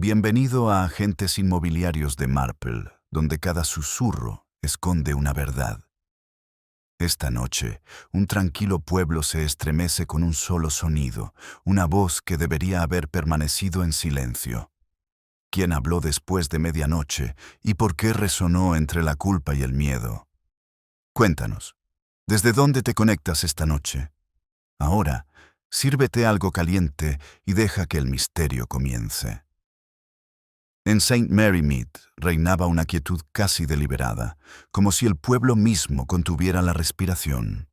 Bienvenido a Agentes Inmobiliarios de Marple, donde cada susurro esconde una verdad. Esta noche, un tranquilo pueblo se estremece con un solo sonido, una voz que debería haber permanecido en silencio. ¿Quién habló después de medianoche y por qué resonó entre la culpa y el miedo? Cuéntanos, ¿desde dónde te conectas esta noche? Ahora, sírvete algo caliente y deja que el misterio comience. En St. Mary Mead reinaba una quietud casi deliberada, como si el pueblo mismo contuviera la respiración.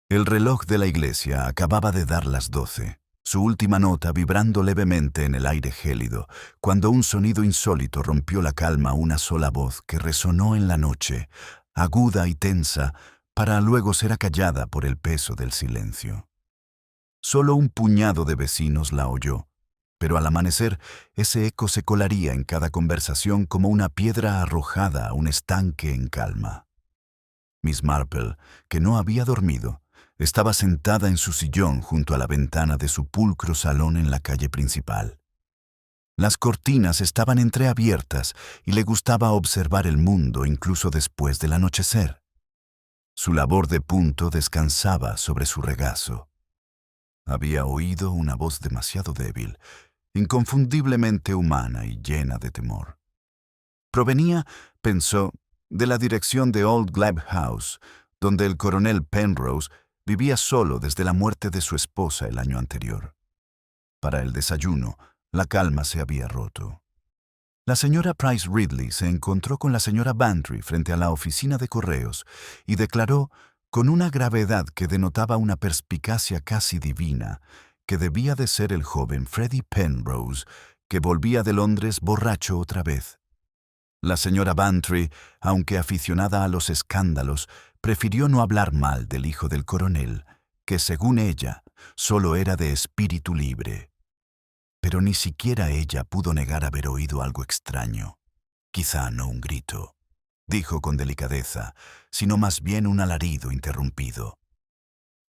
El reloj de la iglesia acababa de dar las 12, su última nota vibrando levemente en el aire gélido, cuando un sonido insólito rompió la calma, una sola voz que resonó en la noche, aguda y tensa, para luego ser acallada por el peso del silencio. Solo un puñado de vecinos la oyó, pero al amanecer ese eco se colaría en cada conversación como una piedra arrojada a un estanque en calma. Miss Marple, que no había dormido, estaba sentada en su sillón junto a la ventana de su pulcro salón en la calle principal. Las cortinas estaban entreabiertas y le gustaba observar el mundo incluso después del anochecer. Su labor de punto descansaba sobre su regazo. Había oído una voz demasiado débil, inconfundiblemente humana y llena de temor. Provenía, pensó, de la dirección de Old Glebe House, donde el coronel Penrose vivía solo desde la muerte de su esposa el año anterior. Para el desayuno, la calma se había roto. La señora Price Ridley se encontró con la señora Bantry frente a la oficina de correos y declaró, con una gravedad que denotaba una perspicacia casi divina, que debía de ser el joven Freddie Penrose, que volvía de Londres borracho otra vez. La señora Bantry, aunque aficionada a los escándalos, prefirió no hablar mal del hijo del coronel, que según ella, solo era de espíritu libre. Pero ni siquiera ella pudo negar haber oído algo extraño. Quizá no un grito, dijo con delicadeza, sino más bien un alarido interrumpido.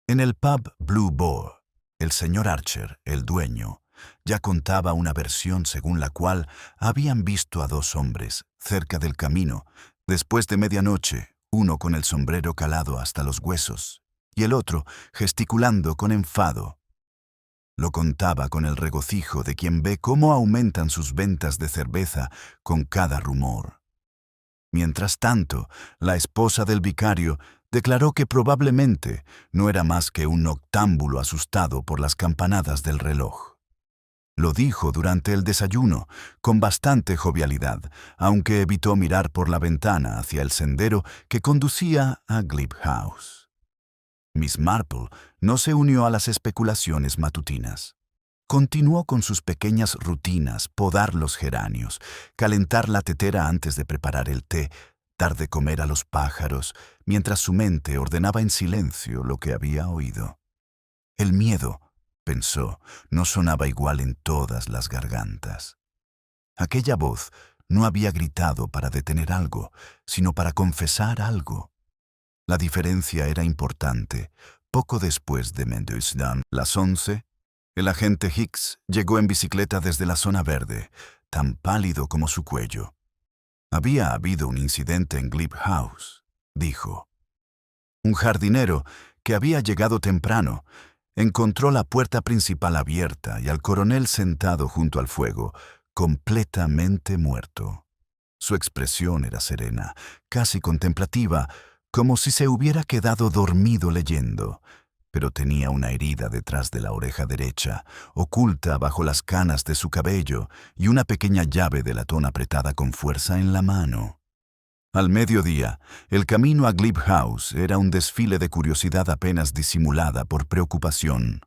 En el pub Blue Boar, el señor Archer, el dueño, ya contaba una versión según la cual habían visto a dos hombres, cerca del camino, después de medianoche, uno con el sombrero calado hasta los huesos, y el otro gesticulando con enfado. Lo contaba con el regocijo de quien ve cómo aumentan sus ventas de cerveza con cada rumor. Mientras tanto, la esposa del vicario declaró que probablemente no era más que un noctámbulo asustado por las campanadas del reloj. Lo dijo durante el desayuno, con bastante jovialidad, aunque evitó mirar por la ventana hacia el sendero que conducía a Glebe House. Miss Marple no se unió a las especulaciones matutinas. Continuó con sus pequeñas rutinas, podar los geranios, calentar la tetera antes de preparar el té, dar de comer a los pájaros, mientras su mente ordenaba en silencio lo que había oído. El miedo, pensó, no sonaba igual en todas las gargantas. Aquella voz no había gritado para detener algo, sino para confesar algo. La diferencia era importante. Poco después de Mendelssohn, las 11, el agente Hicks llegó en bicicleta desde la zona verde, tan pálido como su cuello. Había habido un incidente en Glebe House, dijo. Un jardinero, que había llegado temprano, encontró la puerta principal abierta y al coronel sentado junto al fuego, completamente muerto. Su expresión era serena, casi contemplativa, como si se hubiera quedado dormido leyendo, pero tenía una herida detrás de la oreja derecha, oculta bajo las canas de su cabello, y una pequeña llave de latón apretada con fuerza en la mano. Al mediodía, el camino a Glebe House era un desfile de curiosidad apenas disimulada por preocupación.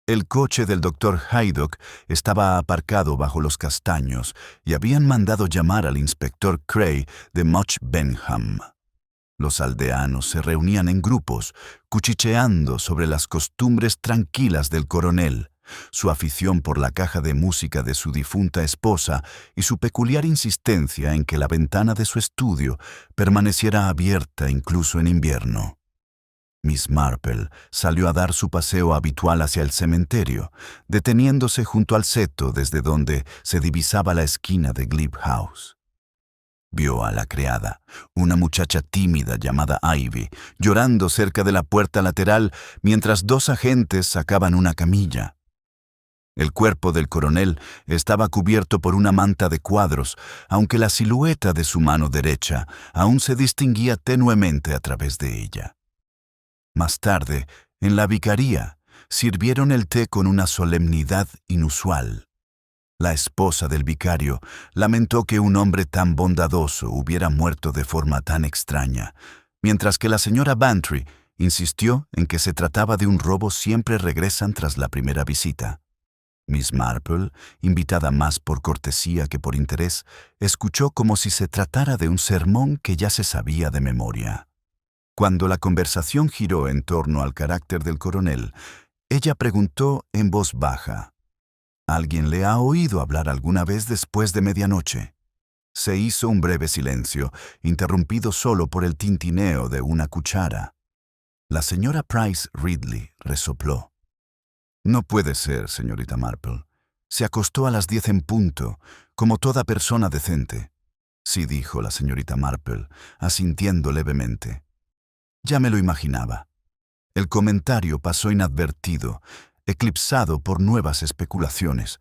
El coche del doctor Haydock estaba aparcado bajo los castaños y habían mandado llamar al inspector Cray de Much Benham. Los aldeanos se reunían en grupos, cuchicheando sobre las costumbres tranquilas del coronel, su afición por la caja de música de su difunta esposa y su peculiar insistencia en que la ventana de su estudio permaneciera abierta incluso en invierno. Miss Marple salió a dar su paseo habitual hacia el cementerio, deteniéndose junto al seto desde donde se divisaba la esquina de Glebe House. Vio a la criada, una muchacha tímida llamada Ivy, llorando cerca de la puerta lateral mientras dos agentes sacaban una camilla. El cuerpo del coronel estaba cubierto por una manta de cuadros, aunque la silueta de su mano derecha aún se distinguía tenuemente a través de ella. Más tarde, en la vicaría, sirvieron el té con una solemnidad inusual. La esposa del vicario lamentó que un hombre tan bondadoso hubiera muerto de forma tan extraña, mientras que la señora Bantry insistió en que se trataba de un robo. Siempre regresan tras la primera visita. Miss Marple, invitada más por cortesía que por interés, escuchó como si se tratara de un sermón que ya se sabía de memoria. Cuando la conversación giró en torno al carácter del coronel, ella preguntó en voz baja: ¿Alguien le ha oído hablar alguna vez después de medianoche? Se hizo un breve silencio, interrumpido solo por el tintineo de una cuchara. La señora Price Ridley resopló. No puede ser, señorita Marple. Se acostó a las 10 en punto, como toda persona decente. Sí, dijo la señorita Marple, asintiendo levemente. Ya me lo imaginaba. El comentario pasó inadvertido, eclipsado por nuevas especulaciones,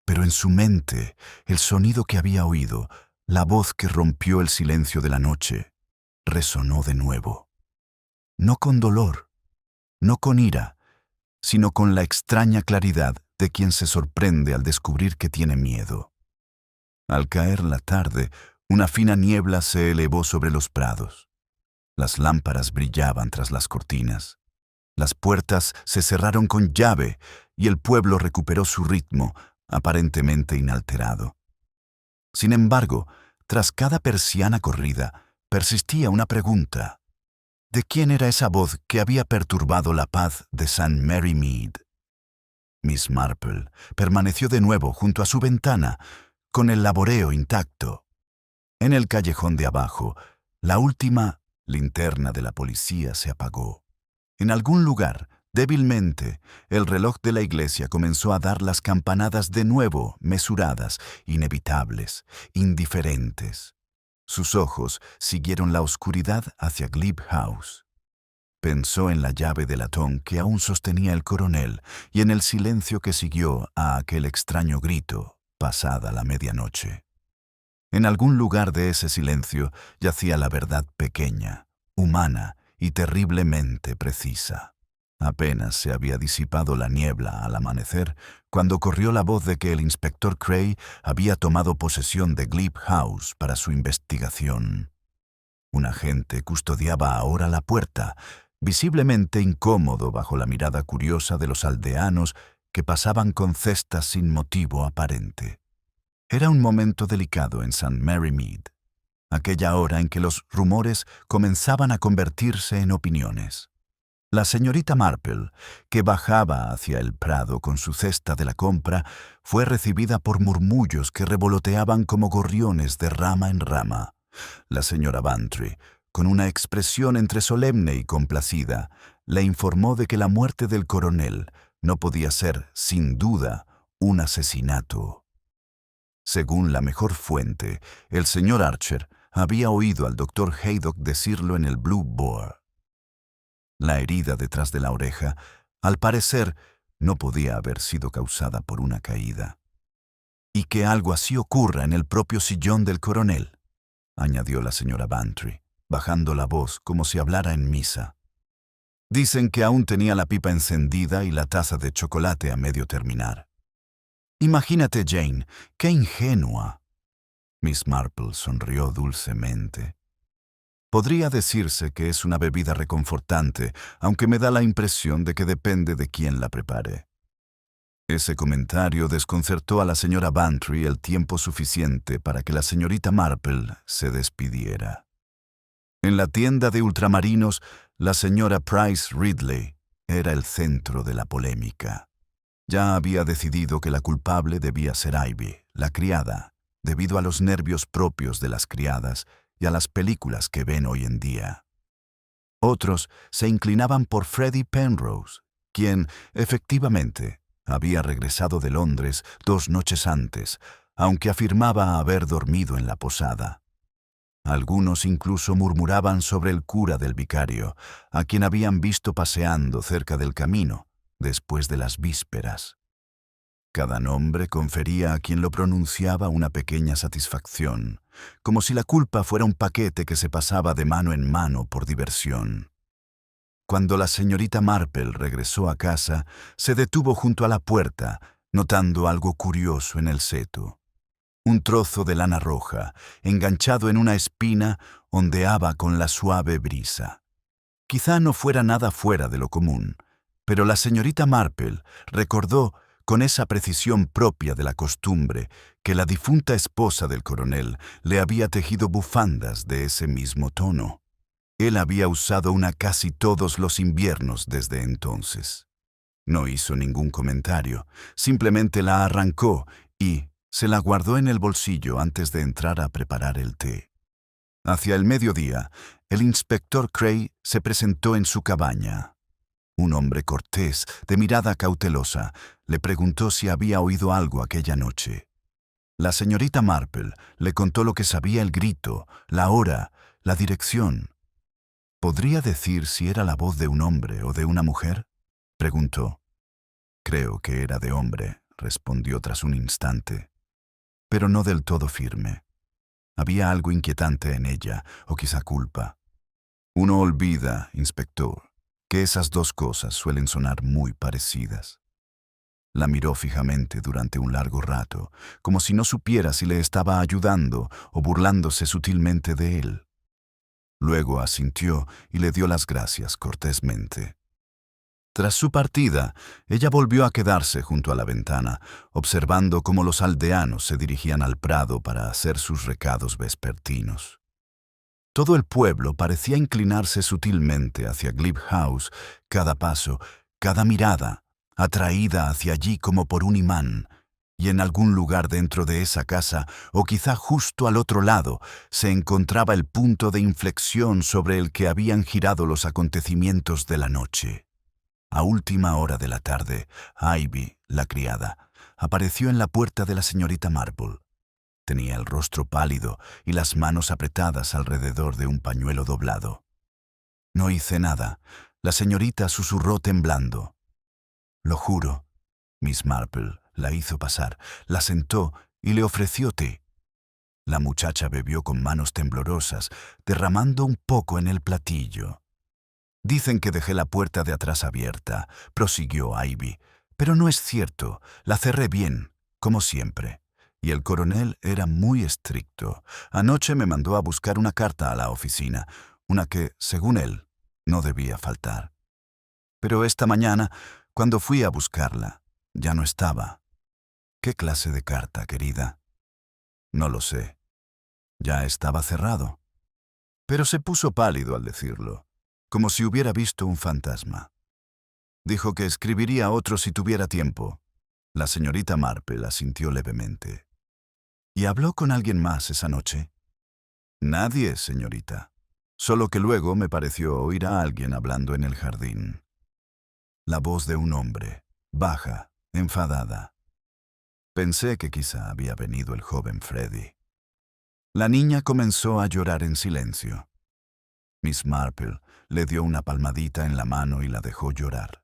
pero en su mente el sonido que había oído, la voz que rompió el silencio de la noche, resonó de nuevo. No con dolor, no con ira, sino con la extraña claridad de quien se sorprende al descubrir que tiene miedo. Al caer la tarde, una fina niebla se elevó sobre los prados. Las lámparas brillaban tras las cortinas. Las puertas se cerraron con llave y el pueblo recuperó su ritmo, aparentemente inalterado. Sin embargo, tras cada persiana corrida, persistía una pregunta. ¿De quién era esa voz que había perturbado la paz de St. Mary Mead? Miss Marple permaneció de nuevo junto a su ventana, con el laboreo intacto. En el callejón de abajo, la última linterna de la policía se apagó. En algún lugar, débilmente, el reloj de la iglesia comenzó a dar las campanadas de nuevo, mesuradas, inevitables, indiferentes. Sus ojos siguieron la oscuridad hacia Glebe House. Pensó en la llave de latón que aún sostenía el coronel y en el silencio que siguió a aquel extraño grito, pasada la medianoche. En algún lugar de ese silencio yacía la verdad pequeña, humana y terriblemente precisa. Apenas se había disipado la niebla al amanecer cuando corrió la voz de que el inspector Cray había tomado posesión de Glebe House para su investigación. Un agente custodiaba ahora la puerta, visiblemente incómodo bajo la mirada curiosa de los aldeanos que pasaban con cestas sin motivo aparente. Era un momento delicado en St. Mary Mead, aquella hora en que los rumores comenzaban a convertirse en opiniones. La señorita Marple, que bajaba hacia el prado con su cesta de la compra, fue recibida por murmullos que revoloteaban como gorriones de rama en rama. La señora Bantry, con una expresión entre solemne y complacida, le informó de que la muerte del coronel no podía ser, sin duda, un asesinato. Según la mejor fuente, el señor Archer había oído al doctor Haydock decirlo en el Blue Boar. La herida detrás de la oreja, al parecer, no podía haber sido causada por una caída. Y que algo así ocurra en el propio sillón del coronel, añadió la señora Bantry, bajando la voz como si hablara en misa. Dicen que aún tenía la pipa encendida y la taza de chocolate a medio terminar. Imagínate, Jane, qué ingenua. Miss Marple sonrió dulcemente. Podría decirse que es una bebida reconfortante, aunque me da la impresión de que depende de quién la prepare. Ese comentario desconcertó a la señora Bantry el tiempo suficiente para que la señorita Marple se despidiera. En la tienda de ultramarinos, la señora Price Ridley era el centro de la polémica. Ya había decidido que la culpable debía ser Ivy, la criada, debido a los nervios propios de las criadas y a las películas que ven hoy en día. Otros se inclinaban por Freddie Penrose, quien, efectivamente, había regresado de Londres 2 noches antes, aunque afirmaba haber dormido en la posada. Algunos incluso murmuraban sobre el cura del vicario, a quien habían visto paseando cerca del camino, después de las vísperas. Cada nombre confería a quien lo pronunciaba una pequeña satisfacción, como si la culpa fuera un paquete que se pasaba de mano en mano por diversión. Cuando la señorita Marple regresó a casa, se detuvo junto a la puerta, notando algo curioso en el seto. Un trozo de lana roja, enganchado en una espina, ondeaba con la suave brisa. Quizá no fuera nada fuera de lo común, pero la señorita Marple recordó, con esa precisión propia de la costumbre, que la difunta esposa del coronel le había tejido bufandas de ese mismo tono. Él había usado una casi todos los inviernos desde entonces. No hizo ningún comentario, simplemente la arrancó y se la guardó en el bolsillo antes de entrar a preparar el té. Hacia el mediodía, el inspector Cray se presentó en su cabaña. Un hombre cortés, de mirada cautelosa, le preguntó si había oído algo aquella noche. La señorita Marple le contó lo que sabía: el grito, la hora, la dirección. ¿Podría decir si era la voz de un hombre o de una mujer?, preguntó. Creo que era de hombre, respondió tras un instante, pero no del todo firme. Había algo inquietante en ella, o quizá culpa. Uno olvida, inspector, que esas dos cosas suelen sonar muy parecidas. La miró fijamente durante un largo rato, como si no supiera si le estaba ayudando o burlándose sutilmente de él. Luego asintió y le dio las gracias cortésmente. Tras su partida, ella volvió a quedarse junto a la ventana, observando cómo los aldeanos se dirigían al prado para hacer sus recados vespertinos. Todo el pueblo parecía inclinarse sutilmente hacia Glebe House, cada paso, cada mirada, atraída hacia allí como por un imán, y en algún lugar dentro de esa casa, o quizá justo al otro lado, se encontraba el punto de inflexión sobre el que habían girado los acontecimientos de la noche. A última hora de la tarde, Ivy, la criada, apareció en la puerta de la señorita Marple. Tenía el rostro pálido y las manos apretadas alrededor de un pañuelo doblado. «No hice nada», la señorita susurró temblando. «Lo juro». Miss Marple la hizo pasar, la sentó y le ofreció té. La muchacha bebió con manos temblorosas, derramando un poco en el platillo. «Dicen que dejé la puerta de atrás abierta», prosiguió Ivy, «pero no es cierto, la cerré bien, como siempre. Y el coronel era muy estricto. Anoche me mandó a buscar una carta a la oficina, una que, según él, no debía faltar. Pero esta mañana, cuando fui a buscarla, ya no estaba». «¿Qué clase de carta, querida?» «No lo sé. Ya estaba cerrado». Pero se puso pálido al decirlo, como si hubiera visto un fantasma. Dijo que escribiría otro si tuviera tiempo. La señorita Marple asintió levemente. «¿Y habló con alguien más esa noche?» «Nadie, señorita. Solo que luego me pareció oír a alguien hablando en el jardín. La voz de un hombre, baja, enfadada. Pensé que quizá había venido el joven Freddie». La niña comenzó a llorar en silencio. Miss Marple le dio una palmadita en la mano y la dejó llorar.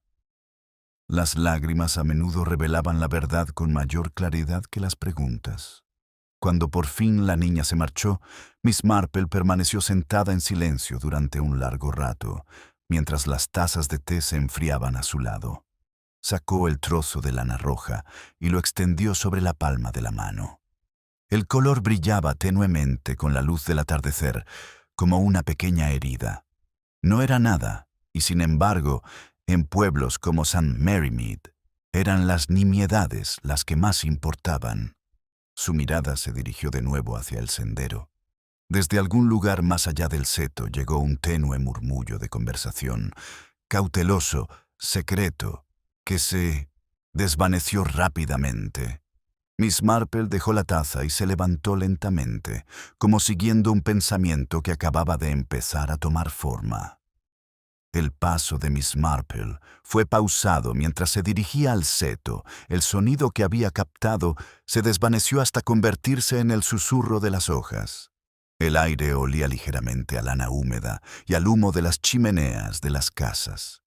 Las lágrimas a menudo revelaban la verdad con mayor claridad que las preguntas. Cuando por fin la niña se marchó, Miss Marple permaneció sentada en silencio durante un largo rato, mientras las tazas de té se enfriaban a su lado. Sacó el trozo de lana roja y lo extendió sobre la palma de la mano. El color brillaba tenuemente con la luz del atardecer, como una pequeña herida. No era nada, y sin embargo, en pueblos como St. Marymead, eran las nimiedades las que más importaban. Su mirada se dirigió de nuevo hacia el sendero. Desde algún lugar más allá del seto llegó un tenue murmullo de conversación, cauteloso, secreto, que se desvaneció rápidamente. Miss Marple dejó la taza y se levantó lentamente, como siguiendo un pensamiento que acababa de empezar a tomar forma. El paso de Miss Marple fue pausado mientras se dirigía al seto. El sonido que había captado se desvaneció hasta convertirse en el susurro de las hojas. El aire olía ligeramente a lana húmeda y al humo de las chimeneas de las casas.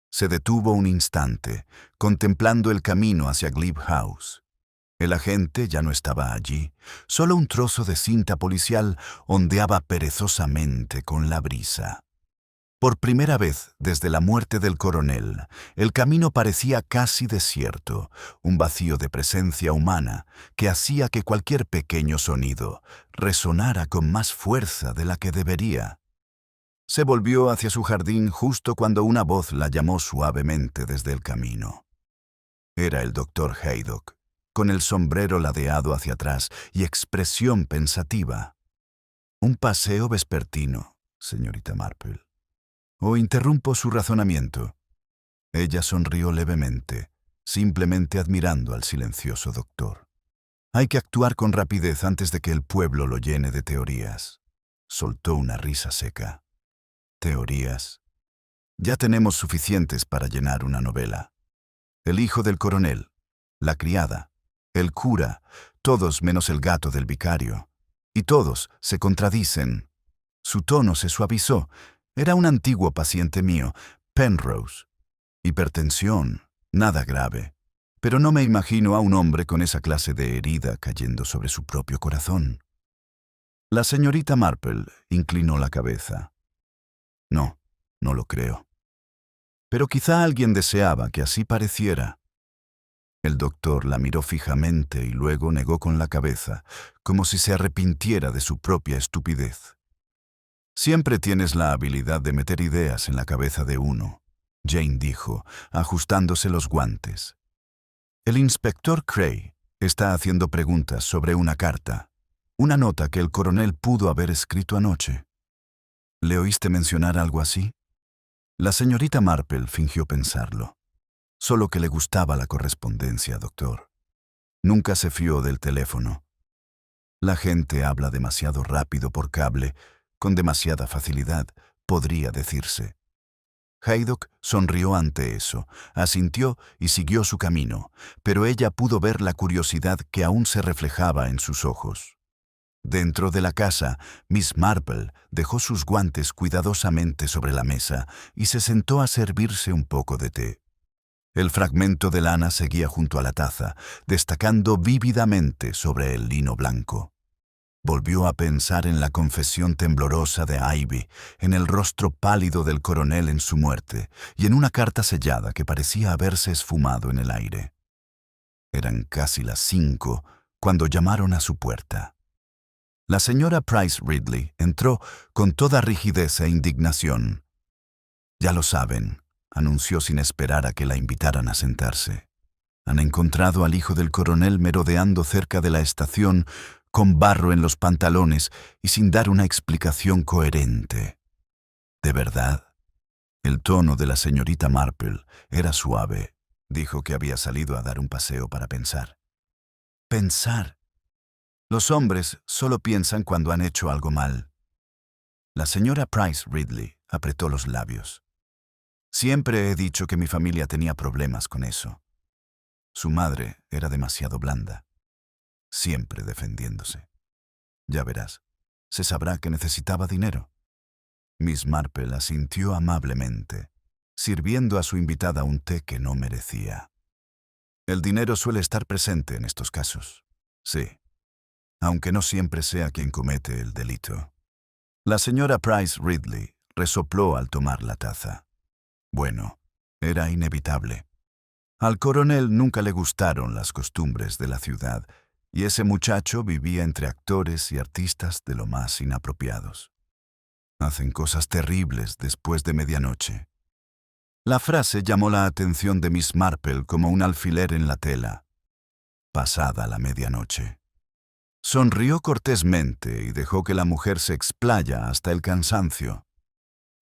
Se detuvo un instante, contemplando el camino hacia Glebe House. El agente ya no estaba allí. Solo un trozo de cinta policial ondeaba perezosamente con la brisa. Por primera vez desde la muerte del coronel, el camino parecía casi desierto, un vacío de presencia humana que hacía que cualquier pequeño sonido resonara con más fuerza de la que debería. Se volvió hacia su jardín justo cuando una voz la llamó suavemente desde el camino. Era el doctor Haydock, con el sombrero ladeado hacia atrás y expresión pensativa. «Un paseo vespertino, señorita Marple. ¿O interrumpo su razonamiento?» Ella sonrió levemente, simplemente admirando al silencioso doctor. «Hay que actuar con rapidez antes de que el pueblo lo llene de teorías». Soltó una risa seca. «¿Teorías? Ya tenemos suficientes para llenar una novela. El hijo del coronel, la criada, el cura, todos menos el gato del vicario. Y todos se contradicen». Su tono se suavizó. Era un antiguo paciente mío, Penrose. Hipertensión, nada grave. Pero no me imagino a un hombre con esa clase de herida cayendo sobre su propio corazón. La señorita Marple inclinó la cabeza. No, no lo creo. Pero quizá alguien deseaba que así pareciera. El doctor la miró fijamente y luego negó con la cabeza, como si se arrepintiera de su propia estupidez. «Siempre tienes la habilidad de meter ideas en la cabeza de uno», Jane dijo, ajustándose los guantes. «El inspector Cray está haciendo preguntas sobre una carta, una nota que el coronel pudo haber escrito anoche». «¿Le oíste mencionar algo así?» La señorita Marple fingió pensarlo. «Solo que le gustaba la correspondencia, doctor. Nunca se fió del teléfono. La gente habla demasiado rápido por cable, con demasiada facilidad, podría decirse». Haydock sonrió ante eso, asintió y siguió su camino, pero ella pudo ver la curiosidad que aún se reflejaba en sus ojos. Dentro de la casa, Miss Marple dejó sus guantes cuidadosamente sobre la mesa y se sentó a servirse un poco de té. El fragmento de lana seguía junto a la taza, destacando vívidamente sobre el lino blanco. Volvió a pensar en la confesión temblorosa de Ivy, en el rostro pálido del coronel en su muerte y en una carta sellada que parecía haberse esfumado en el aire. Eran casi las 5 cuando llamaron a su puerta. La señora Price Ridley entró con toda rigidez e indignación. «Ya lo saben», anunció sin esperar a que la invitaran a sentarse. «Han encontrado al hijo del coronel merodeando cerca de la estación con barro en los pantalones y sin dar una explicación coherente». «¿De verdad?» El tono de la señorita Marple era suave. Dijo que había salido a dar un paseo para pensar. «¿Pensar? Los hombres solo piensan cuando han hecho algo mal». La señora Price Ridley apretó los labios. «Siempre he dicho que mi familia tenía problemas con eso. Su madre era demasiado blanda, siempre defendiéndose. Ya verás, se sabrá que necesitaba dinero». Miss Marple asintió amablemente, sirviendo a su invitada un té que no merecía. «El dinero suele estar presente en estos casos. Sí, aunque no siempre sea quien comete el delito». La señora Price Ridley resopló al tomar la taza. Bueno, era inevitable. Al coronel nunca le gustaron las costumbres de la ciudad, y ese muchacho vivía entre actores y artistas de lo más inapropiados. Hacen cosas terribles después de medianoche. La frase llamó la atención de Miss Marple como un alfiler en la tela. Pasada la medianoche. Sonrió cortésmente y dejó que la mujer se explayara hasta el cansancio.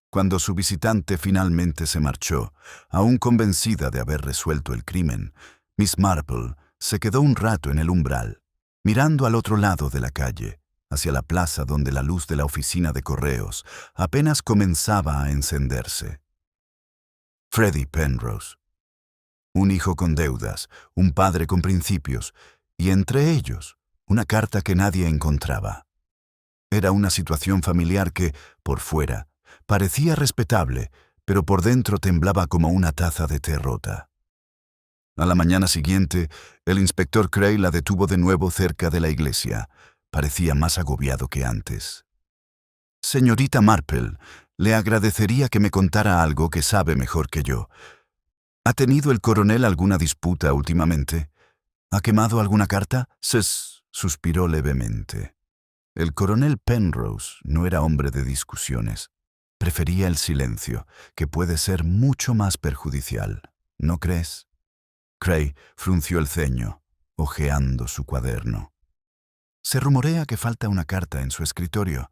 Cuando su visitante finalmente se marchó, aún convencida de haber resuelto el crimen, Miss Marple se quedó un rato en el umbral, mirando al otro lado de la calle, hacia la plaza donde la luz de la oficina de correos apenas comenzaba a encenderse. Freddie Penrose. Un hijo con deudas, un padre con principios, y entre ellos, una carta que nadie encontraba. Era una situación familiar que, por fuera, parecía respetable, pero por dentro temblaba como una taza de té rota. A la mañana siguiente, el inspector Cray la detuvo de nuevo cerca de la iglesia. Parecía más agobiado que antes. «Señorita Marple, le agradecería que me contara algo que sabe mejor que yo. ¿Ha tenido el coronel alguna disputa últimamente? ¿Ha quemado alguna carta?» Suspiró levemente. El coronel Penrose no era hombre de discusiones. Prefería el silencio, que puede ser mucho más perjudicial. ¿No crees? Cray frunció el ceño, hojeando su cuaderno. Se rumorea que falta una carta en su escritorio.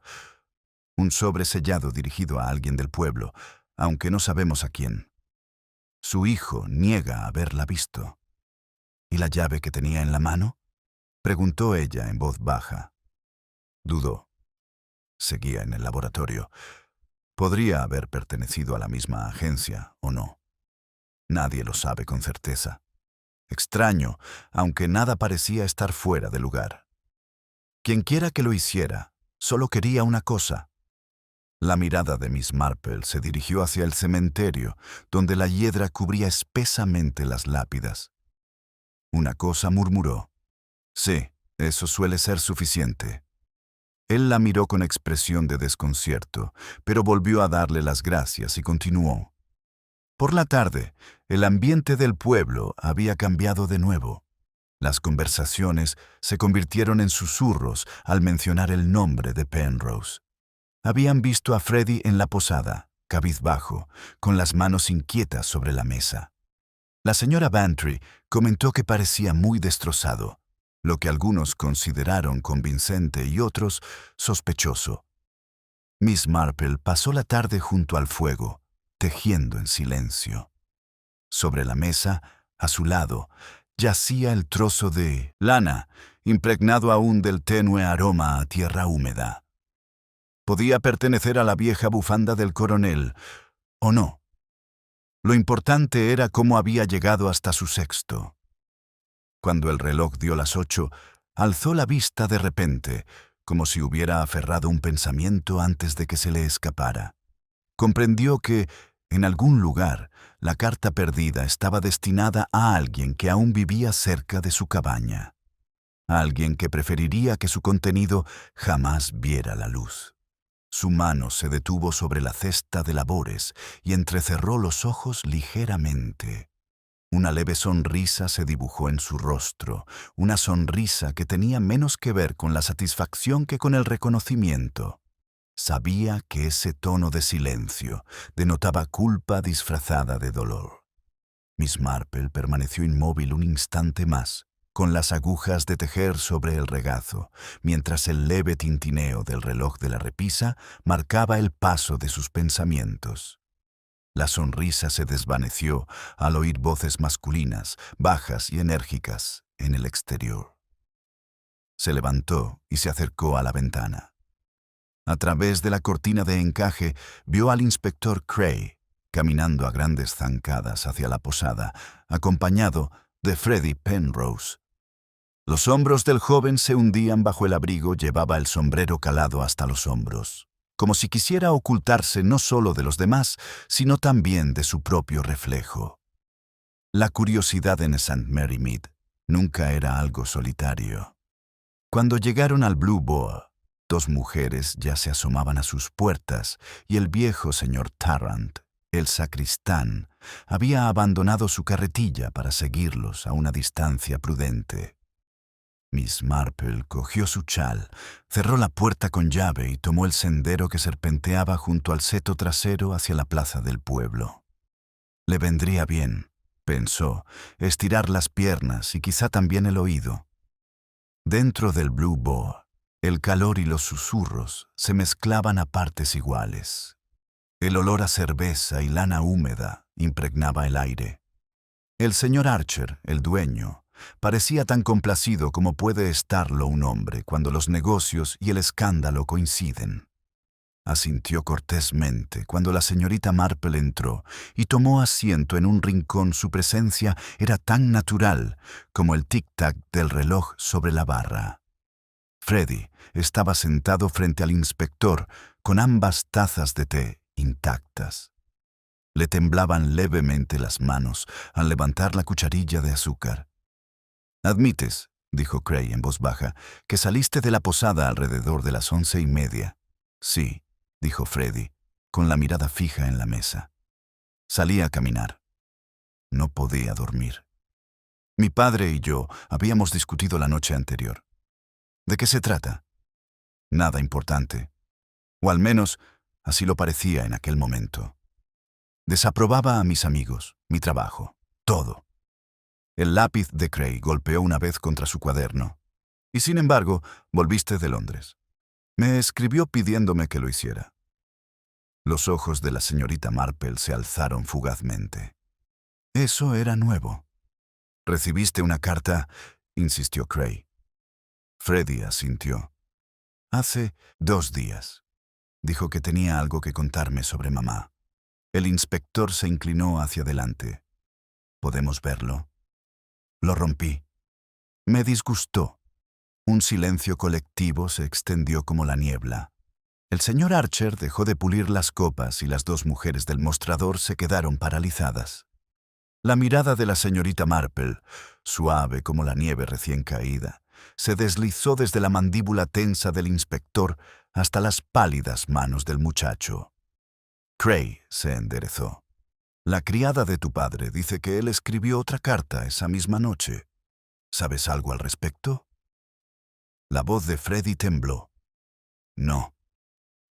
Un sobre sellado dirigido a alguien del pueblo, aunque no sabemos a quién. Su hijo niega haberla visto. ¿Y la llave que tenía en la mano?, preguntó ella en voz baja. Dudó. Seguía en el laboratorio. Podría haber pertenecido a la misma agencia o no. Nadie lo sabe con certeza. Extraño, aunque nada parecía estar fuera de lugar. Quienquiera que lo hiciera, solo quería una cosa. La mirada de Miss Marple se dirigió hacia el cementerio, donde la hiedra cubría espesamente las lápidas. Una cosa, murmuró. Sí, eso suele ser suficiente. Él la miró con expresión de desconcierto, pero volvió a darle las gracias y continuó. Por la tarde, el ambiente del pueblo había cambiado de nuevo. Las conversaciones se convirtieron en susurros al mencionar el nombre de Penrose. Habían visto a Freddie en la posada, cabizbajo, con las manos inquietas sobre la mesa. La señora Bantry comentó que parecía muy destrozado, lo que algunos consideraron convincente y otros sospechoso. Miss Marple pasó la tarde junto al fuego, tejiendo en silencio. Sobre la mesa, a su lado, yacía el trozo de lana, impregnado aún del tenue aroma a tierra húmeda. Podía pertenecer a la vieja bufanda del coronel, o no. Lo importante era cómo había llegado hasta su sexto. Cuando el reloj dio las 8, alzó la vista de repente, como si hubiera aferrado un pensamiento antes de que se le escapara. Comprendió que, en algún lugar, la carta perdida estaba destinada a alguien que aún vivía cerca de su cabaña. A alguien que preferiría que su contenido jamás viera la luz. Su mano se detuvo sobre la cesta de labores y entrecerró los ojos ligeramente. Una leve sonrisa se dibujó en su rostro, una sonrisa que tenía menos que ver con la satisfacción que con el reconocimiento. Sabía que ese tono de silencio denotaba culpa disfrazada de dolor. Miss Marple permaneció inmóvil un instante más, con las agujas de tejer sobre el regazo, mientras el leve tintineo del reloj de la repisa marcaba el paso de sus pensamientos. La sonrisa se desvaneció al oír voces masculinas, bajas y enérgicas, en el exterior. Se levantó y se acercó a la ventana. A través de la cortina de encaje vio al inspector Cray, caminando a grandes zancadas hacia la posada, acompañado de Freddie Penrose. Los hombros del joven se hundían bajo el abrigo, llevaba el sombrero calado hasta los hombros, como si quisiera ocultarse no solo de los demás, sino también de su propio reflejo. La curiosidad en St. Mary Mead nunca era algo solitario. Cuando llegaron al Blue Boar, 2 mujeres ya se asomaban a sus puertas y el viejo señor Tarrant, el sacristán, había abandonado su carretilla para seguirlos a una distancia prudente. Miss Marple cogió su chal, cerró la puerta con llave y tomó el sendero que serpenteaba junto al seto trasero hacia la plaza del pueblo. Le vendría bien, pensó, estirar las piernas y quizá también el oído. Dentro del Blue Boar, el calor y los susurros se mezclaban a partes iguales. El olor a cerveza y lana húmeda impregnaba el aire. El señor Archer, el dueño, parecía tan complacido como puede estarlo un hombre cuando los negocios y el escándalo coinciden. asintió cortésmente cuando la señorita Marple entró y tomó asiento en un rincón. Su presencia era tan natural como el tic-tac del reloj sobre la barra. Freddy estaba sentado frente al inspector con ambas tazas de té intactas. Le temblaban levemente las manos al levantar la cucharilla de azúcar. «Admites», dijo Cray en voz baja, «que saliste de la posada alrededor de las 11:30. «Sí», dijo Freddy, con la mirada fija en la mesa. «Salí a caminar. No podía dormir. Mi padre y yo habíamos discutido la noche anterior. ¿De qué se trata? Nada importante. O al menos así lo parecía en aquel momento. Desaprobaba a mis amigos, mi trabajo, todo». El lápiz de Cray golpeó una vez contra su cuaderno. «Y sin embargo, volviste de Londres. Me escribió pidiéndome que lo hiciera». Los ojos de la señorita Marple se alzaron fugazmente. Eso era nuevo. «¿Recibiste una carta?», insistió Cray. Freddy asintió. «Hace 2 días. Dijo que tenía algo que contarme sobre mamá». El inspector se inclinó hacia adelante. «¿Podemos verlo?». Lo rompí. Me disgustó. Un silencio colectivo se extendió como la niebla. El señor Archer dejó de pulir las copas y las 2 mujeres del mostrador se quedaron paralizadas. La mirada de la señorita Marple, suave como la nieve recién caída, se deslizó desde la mandíbula tensa del inspector hasta las pálidas manos del muchacho. Cray se enderezó. «La criada de tu padre dice que él escribió otra carta esa misma noche. ¿Sabes algo al respecto?». La voz de Freddy tembló. «No.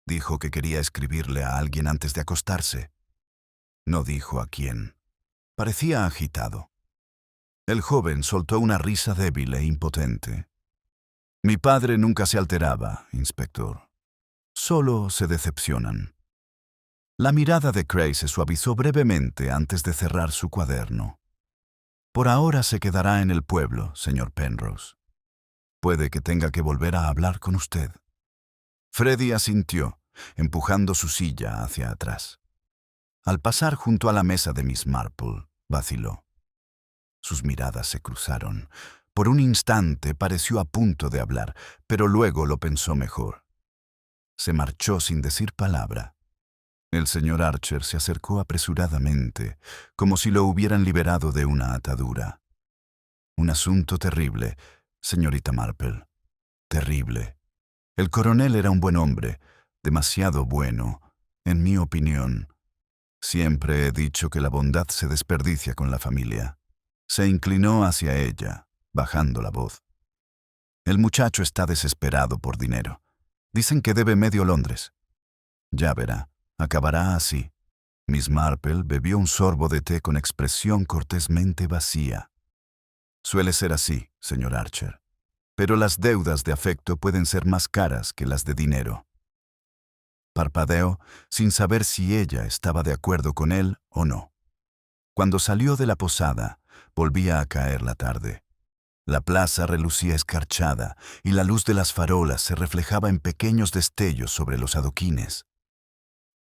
Dijo que quería escribirle a alguien antes de acostarse. No dijo a quién. Parecía agitado». El joven soltó una risa débil e impotente. «Mi padre nunca se alteraba, inspector. Solo se decepcionan». La mirada de Cray se suavizó brevemente antes de cerrar su cuaderno. «Por ahora se quedará en el pueblo, señor Penrose. Puede que tenga que volver a hablar con usted». Freddy asintió, empujando su silla hacia atrás. Al pasar junto a la mesa de Miss Marple, vaciló. Sus miradas se cruzaron. Por un instante pareció a punto de hablar, pero luego lo pensó mejor. Se marchó sin decir palabra. El señor Archer se acercó apresuradamente, como si lo hubieran liberado de una atadura. «Un asunto terrible, señorita Marple. Terrible. El coronel era un buen hombre, demasiado bueno, en mi opinión. Siempre he dicho que la bondad se desperdicia con la familia». Se inclinó hacia ella, bajando la voz. «El muchacho está desesperado por dinero. Dicen que debe medio Londres. Ya verá. Acabará así». Miss Marple bebió un sorbo de té con expresión cortésmente vacía. «Suele ser así, señor Archer. Pero las deudas de afecto pueden ser más caras que las de dinero». Parpadeó sin saber si ella estaba de acuerdo con él o no. Cuando salió de la posada, volvía a caer la tarde. La plaza relucía escarchada y la luz de las farolas se reflejaba en pequeños destellos sobre los adoquines.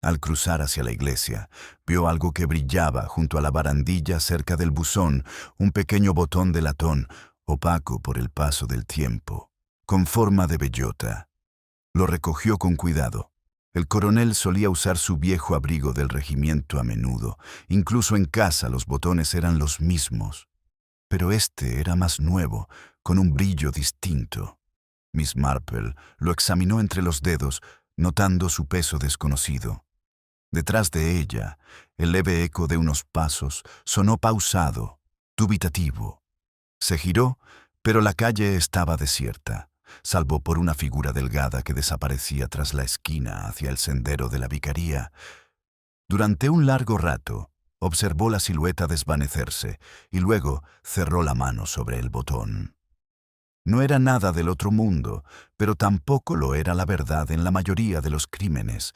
Al cruzar hacia la iglesia, vio algo que brillaba junto a la barandilla cerca del buzón, un pequeño botón de latón, opaco por el paso del tiempo, con forma de bellota. Lo recogió con cuidado. El coronel solía usar su viejo abrigo del regimiento a menudo. Incluso en casa los botones eran los mismos. Pero este era más nuevo, con un brillo distinto. Miss Marple lo examinó entre los dedos, notando su peso desconocido. Detrás de ella, el leve eco de unos pasos sonó pausado, dubitativo. Se giró, pero la calle estaba desierta, salvo por una figura delgada que desaparecía tras la esquina hacia el sendero de la vicaría. Durante un largo rato, observó la silueta desvanecerse y luego cerró la mano sobre el botón. No era nada del otro mundo, pero tampoco lo era la verdad en la mayoría de los crímenes.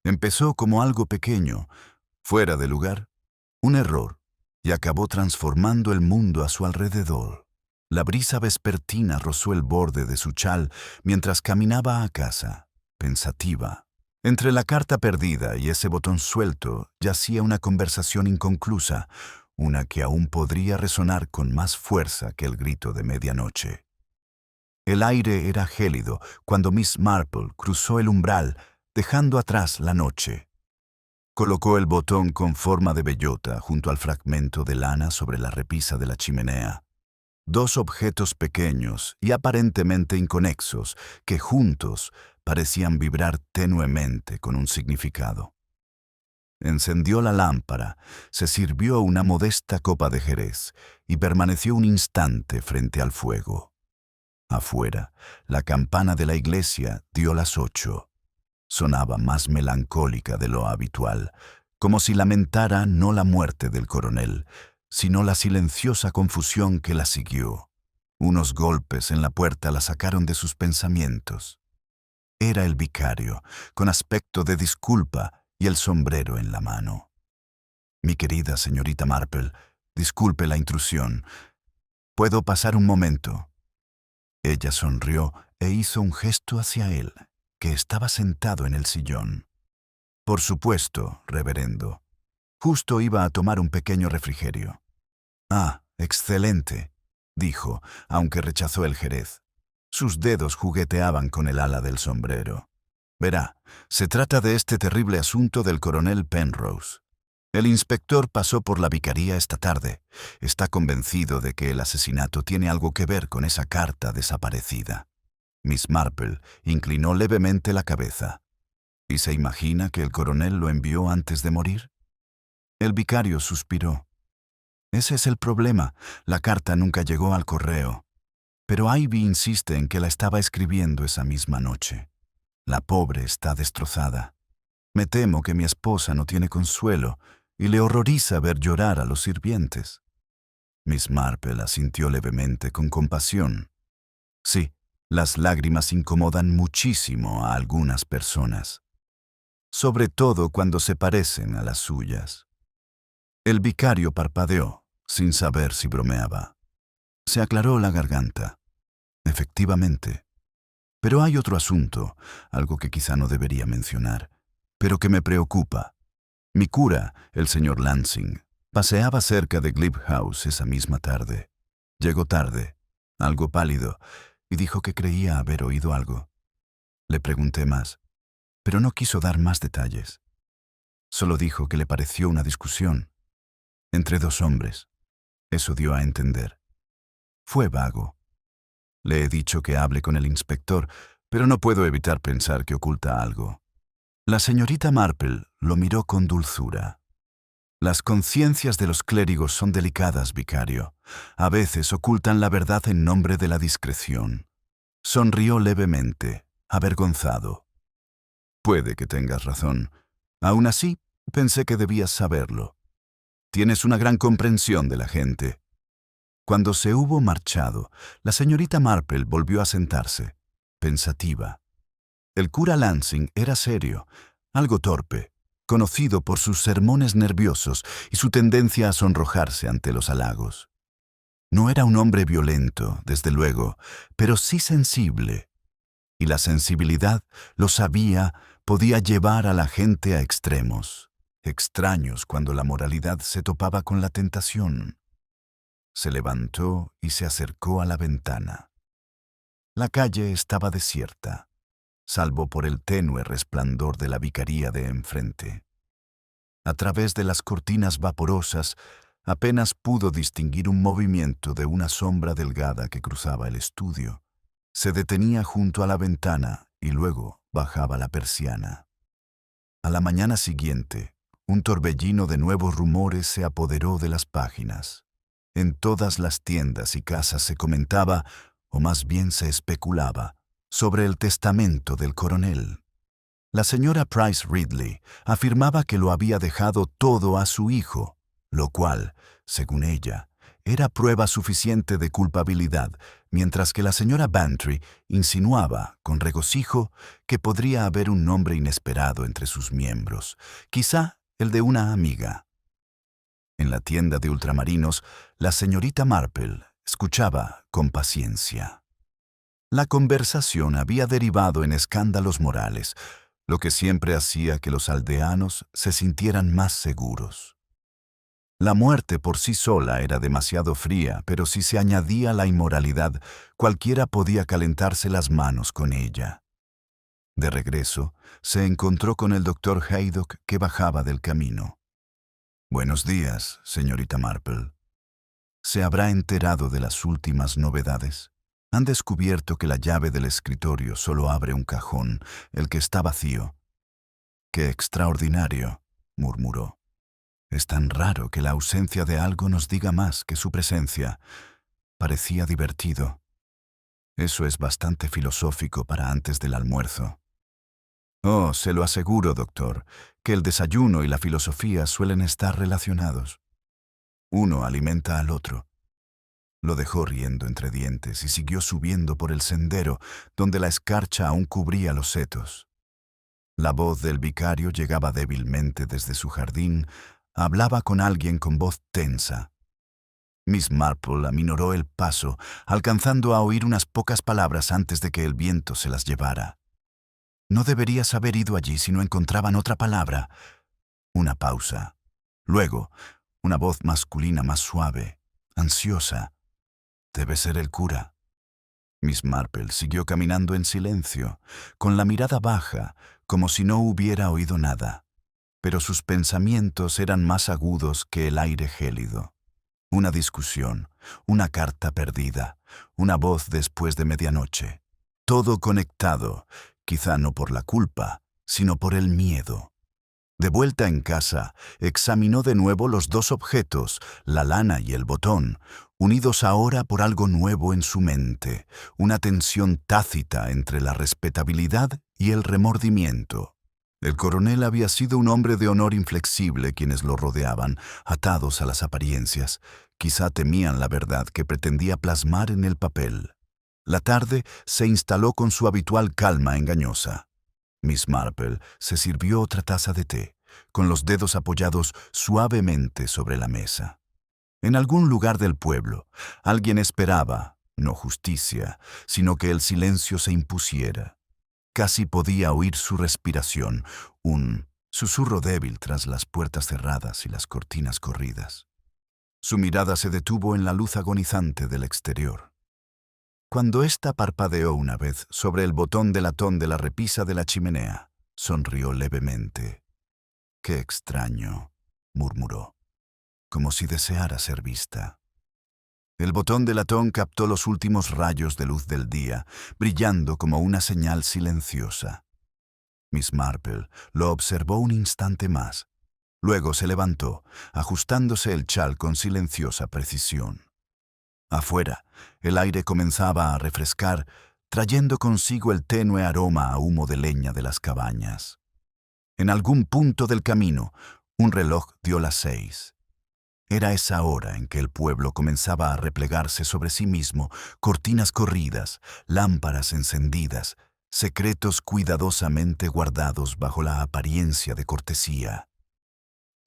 Empezó como algo pequeño, fuera de lugar, un error, y acabó transformando el mundo a su alrededor. La brisa vespertina rozó el borde de su chal mientras caminaba a casa, pensativa, Entre la carta perdida y ese botón suelto yacía una conversación inconclusa, una que aún podría resonar con más fuerza que el grito de medianoche. El aire era gélido cuando Miss Marple cruzó el umbral, dejando atrás la noche. Colocó el botón con forma de bellota junto al fragmento de lana sobre la repisa de la chimenea. Dos objetos pequeños y aparentemente inconexos que juntos parecían vibrar tenuemente con un significado. Encendió la lámpara, se sirvió una modesta copa de jerez y permaneció un instante frente al fuego. Afuera, la campana de la iglesia dio las 8. Sonaba más melancólica de lo habitual, como si lamentara no la muerte del coronel, sino la silenciosa confusión que la siguió. Unos golpes en la puerta la sacaron de sus pensamientos. Era el vicario, con aspecto de disculpa y el sombrero en la mano. «Mi querida señorita Marple, disculpe la intrusión. ¿Puedo pasar un momento?» Ella sonrió e hizo un gesto hacia él, que estaba sentado en el sillón. «Por supuesto, reverendo. Justo iba a tomar un pequeño refrigerio». «Ah, excelente», dijo, aunque rechazó el jerez. Sus dedos jugueteaban con el ala del sombrero. «Verá, se trata de este terrible asunto del coronel Penrose. El inspector pasó por la vicaría esta tarde. Está convencido de que el asesinato tiene algo que ver con esa carta desaparecida». Miss Marple inclinó levemente la cabeza. «¿Y se imagina que el coronel lo envió antes de morir?» El vicario suspiró. «Ese es el problema. La carta nunca llegó al correo. Pero Ivy insiste en que la estaba escribiendo esa misma noche. La pobre está destrozada. Me temo que mi esposa no tiene consuelo y le horroriza ver llorar a los sirvientes». Miss Marple asintió levemente con compasión. «Sí, las lágrimas incomodan muchísimo a algunas personas, sobre todo cuando se parecen a las suyas». El vicario parpadeó, sin saber si bromeaba. Se aclaró la garganta. «Efectivamente. Pero hay otro asunto, algo que quizá no debería mencionar, pero que me preocupa. Mi cura, el señor Lansing, paseaba cerca de Glebe House esa misma tarde. Llegó tarde, algo pálido, y dijo que creía haber oído algo. Le pregunté más, pero no quiso dar más detalles. Solo dijo que le pareció una discusión entre dos hombres. Eso dio a entender. Fue vago. Le he dicho que hable con el inspector, pero no puedo evitar pensar que oculta algo». La señorita Marple lo miró con dulzura. «Las conciencias de los clérigos son delicadas, vicario. A veces ocultan la verdad en nombre de la discreción». Sonrió levemente, avergonzado. «Puede que tengas razón. Aún así, pensé que debías saberlo. Tienes una gran comprensión de la gente». Cuando se hubo marchado, la señorita Marple volvió a sentarse, pensativa. El cura Lansing era serio, algo torpe, conocido por sus sermones nerviosos y su tendencia a sonrojarse ante los halagos. No era un hombre violento, desde luego, pero sí sensible. Y la sensibilidad, lo sabía, podía llevar a la gente a extremos, extraños cuando la moralidad se topaba con la tentación. Se levantó y se acercó a la ventana. La calle estaba desierta, salvo por el tenue resplandor de la vicaría de enfrente. A través de las cortinas vaporosas, apenas pudo distinguir un movimiento de una sombra delgada que cruzaba el estudio. Se detenía junto a la ventana y luego bajaba la persiana. A la mañana siguiente, un torbellino de nuevos rumores se apoderó de las páginas. En todas las tiendas y casas se comentaba, o más bien se especulaba, sobre el testamento del coronel. La señora Price Ridley afirmaba que lo había dejado todo a su hijo, lo cual, según ella, era prueba suficiente de culpabilidad, mientras que la señora Bantry insinuaba, con regocijo, que podría haber un nombre inesperado entre sus miembros, quizá el de una amiga. En la tienda de ultramarinos, la señorita Marple escuchaba con paciencia. La conversación había derivado en escándalos morales, lo que siempre hacía que los aldeanos se sintieran más seguros. La muerte por sí sola era demasiado fría, pero si se añadía la inmoralidad, cualquiera podía calentarse las manos con ella. De regreso, se encontró con el doctor Haydock que bajaba del camino. «Buenos días, señorita Marple. ¿Se habrá enterado de las últimas novedades? Han descubierto que la llave del escritorio solo abre un cajón, el que está vacío». «Qué extraordinario», murmuró. «Es tan raro que la ausencia de algo nos diga más que su presencia». Parecía divertido. «Eso es bastante filosófico para antes del almuerzo». «Oh, se lo aseguro, doctor, que el desayuno y la filosofía suelen estar relacionados. Uno alimenta al otro». Lo dejó riendo entre dientes y siguió subiendo por el sendero, donde la escarcha aún cubría los setos. La voz del vicario llegaba débilmente desde su jardín. Hablaba con alguien con voz tensa. Miss Marple aminoró el paso, alcanzando a oír unas pocas palabras antes de que el viento se las llevara. No deberías haber ido allí si no encontraban otra palabra. Una pausa. Luego, una voz masculina más suave, ansiosa. «Debe ser el cura». Miss Marple siguió caminando en silencio, con la mirada baja, como si no hubiera oído nada. Pero sus pensamientos eran más agudos que el aire gélido. Una discusión, una carta perdida, una voz después de medianoche. Todo conectado, quizá no por la culpa, sino por el miedo. De vuelta en casa, examinó de nuevo los dos objetos, la lana y el botón, unidos ahora por algo nuevo en su mente, una tensión tácita entre la respetabilidad y el remordimiento. El coronel había sido un hombre de honor inflexible. Quienes lo rodeaban, atados a las apariencias, quizá temían la verdad que pretendía plasmar en el papel. La tarde se instaló con su habitual calma engañosa. Miss Marple se sirvió otra taza de té, con los dedos apoyados suavemente sobre la mesa. En algún lugar del pueblo, alguien esperaba, no justicia, sino que el silencio se impusiera. Casi podía oír su respiración, un susurro débil tras las puertas cerradas y las cortinas corridas. Su mirada se detuvo en la luz agonizante del exterior. Cuando ésta parpadeó una vez sobre el botón de latón de la repisa de la chimenea, sonrió levemente. «Qué extraño», murmuró, como si deseara ser vista. El botón de latón captó los últimos rayos de luz del día, brillando como una señal silenciosa. Miss Marple lo observó un instante más. Luego se levantó, ajustándose el chal con silenciosa precisión. Afuera, el aire comenzaba a refrescar, trayendo consigo el tenue aroma a humo de leña de las cabañas. En algún punto del camino, un reloj dio las 6. Era esa hora en que el pueblo comenzaba a replegarse sobre sí mismo, cortinas corridas, lámparas encendidas, secretos cuidadosamente guardados bajo la apariencia de cortesía.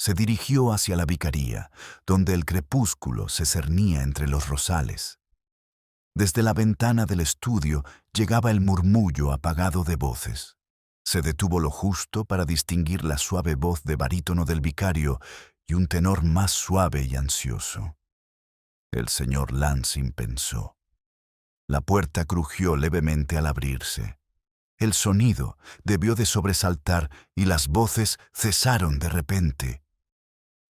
Se dirigió hacia la vicaría, donde el crepúsculo se cernía entre los rosales. Desde la ventana del estudio llegaba el murmullo apagado de voces. Se detuvo lo justo para distinguir la suave voz de barítono del vicario y un tenor más suave y ansioso. El señor Lansing pensó. La puerta crujió levemente al abrirse. El sonido debió de sobresaltar y las voces cesaron de repente.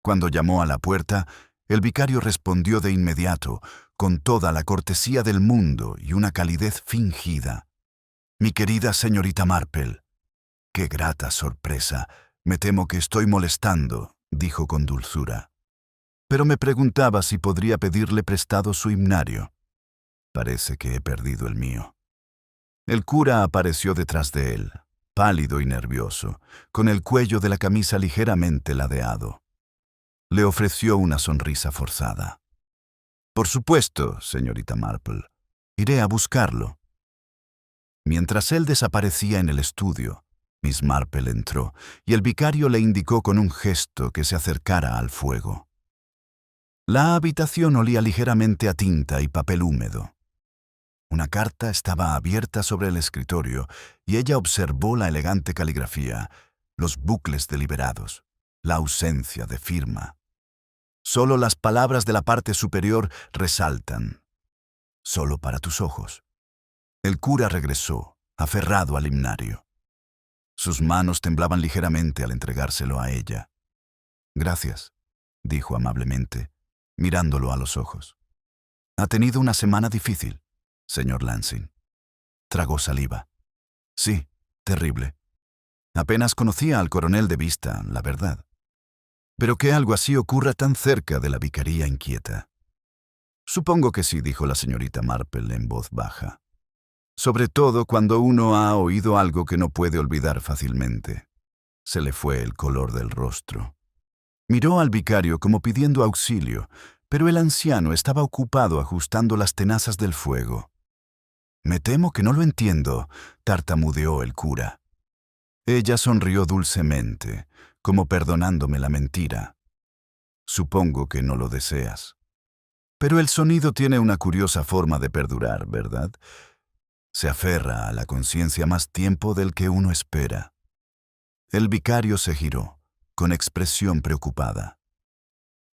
Cuando llamó a la puerta, el vicario respondió de inmediato, con toda la cortesía del mundo y una calidez fingida. «Mi querida señorita Marple». «Qué grata sorpresa. Me temo que estoy molestando», dijo con dulzura. «Pero me preguntaba si podría pedirle prestado su himnario». «Parece que he perdido el mío». El cura apareció detrás de él, pálido y nervioso, con el cuello de la camisa ligeramente ladeado. Le ofreció una sonrisa forzada. «Por supuesto, señorita Marple. Iré a buscarlo». Mientras él desaparecía en el estudio, Miss Marple entró y el vicario le indicó con un gesto que se acercara al fuego. La habitación olía ligeramente a tinta y papel húmedo. Una carta estaba abierta sobre el escritorio y ella observó la elegante caligrafía, los bucles deliberados, la ausencia de firma. Solo las palabras de la parte superior resaltan. Solo para tus ojos. El cura regresó, aferrado al himnario. Sus manos temblaban ligeramente al entregárselo a ella. Gracias, dijo amablemente, mirándolo a los ojos. Ha tenido una semana difícil, señor Lansing. Tragó saliva. Sí, terrible. Apenas conocía al coronel de vista, la verdad. Pero que algo así ocurra tan cerca de la vicaría inquieta. Supongo que sí, dijo la señorita Marple en voz baja. Sobre todo cuando uno ha oído algo que no puede olvidar fácilmente. Se le fue el color del rostro. Miró al vicario como pidiendo auxilio, pero el anciano estaba ocupado ajustando las tenazas del fuego. Me temo que no lo entiendo, tartamudeó el cura. Ella sonrió dulcemente, como perdonándome la mentira. Supongo que no lo deseas. Pero el sonido tiene una curiosa forma de perdurar, ¿verdad? Se aferra a la conciencia más tiempo del que uno espera. El vicario se giró, con expresión preocupada.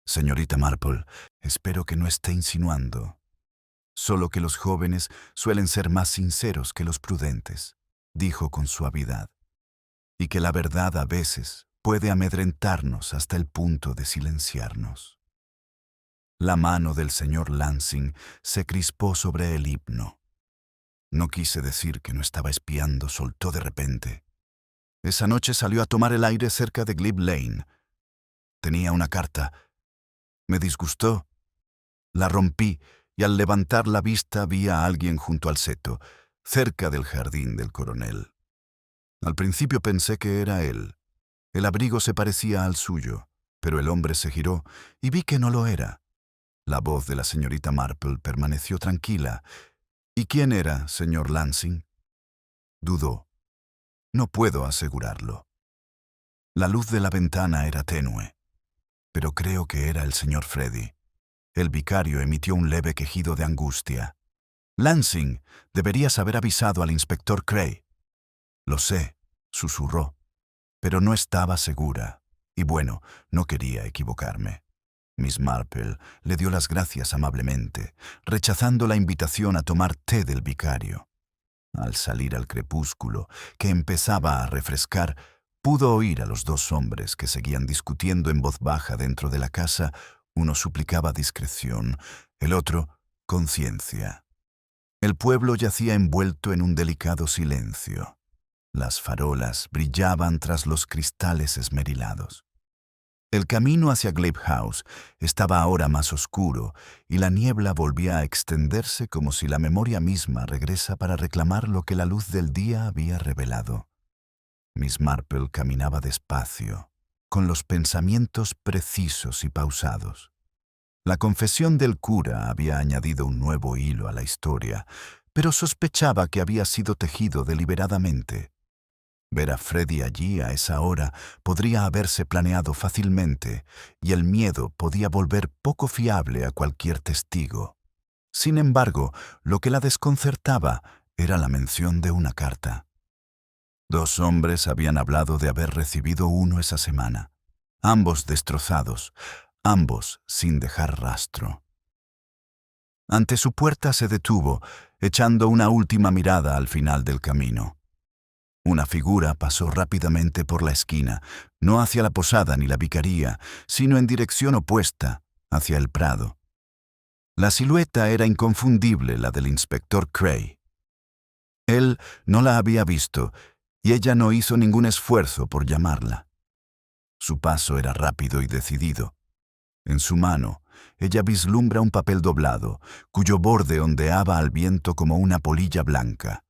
Señorita Marple, espero que no esté insinuando. Solo que los jóvenes suelen ser más sinceros que los prudentes, dijo con suavidad, y que la verdad a veces puede amedrentarnos hasta el punto de silenciarnos. La mano del señor Lansing se crispó sobre el himno. No quise decir que no estaba espiando, soltó de repente. Esa noche salió a tomar el aire cerca de Glebe Lane. Tenía una carta. Me disgustó. La rompí y al levantar la vista vi a alguien junto al seto, cerca del jardín del coronel. Al principio pensé que era él. El abrigo se parecía al suyo, pero el hombre se giró y vi que no lo era. La voz de la señorita Marple permaneció tranquila. ¿Y quién era, señor Lansing? Dudó. No puedo asegurarlo. La luz de la ventana era tenue, pero creo que era el señor Freddy. El vicario emitió un leve quejido de angustia. Lansing, deberías haber avisado al inspector Cray. Lo sé, susurró, pero no estaba segura, y bueno, no quería equivocarme. Miss Marple le dio las gracias amablemente, rechazando la invitación a tomar té del vicario. Al salir al crepúsculo, que empezaba a refrescar, pudo oír a los dos hombres que seguían discutiendo en voz baja dentro de la casa. Uno suplicaba discreción, el otro conciencia. El pueblo yacía envuelto en un delicado silencio. Las farolas brillaban tras los cristales esmerilados. El camino hacia Glebe House estaba ahora más oscuro y la niebla volvía a extenderse como si la memoria misma regresa para reclamar lo que la luz del día había revelado. Miss Marple caminaba despacio, con los pensamientos precisos y pausados. La confesión del cura había añadido un nuevo hilo a la historia, pero sospechaba que había sido tejido deliberadamente. Ver a Freddy allí a esa hora podría haberse planeado fácilmente, y el miedo podía volver poco fiable a cualquier testigo. Sin embargo, lo que la desconcertaba era la mención de una carta. Dos hombres habían hablado de haber recibido uno esa semana, ambos destrozados, ambos sin dejar rastro. Ante su puerta se detuvo, echando una última mirada al final del camino. Una figura pasó rápidamente por la esquina, no hacia la posada ni la vicaría, sino en dirección opuesta, hacia el prado. La silueta era inconfundible, la del inspector Cray. Él no la había visto, y ella no hizo ningún esfuerzo por llamarla. Su paso era rápido y decidido. En su mano, ella vislumbra un papel doblado, cuyo borde ondeaba al viento como una polilla blanca.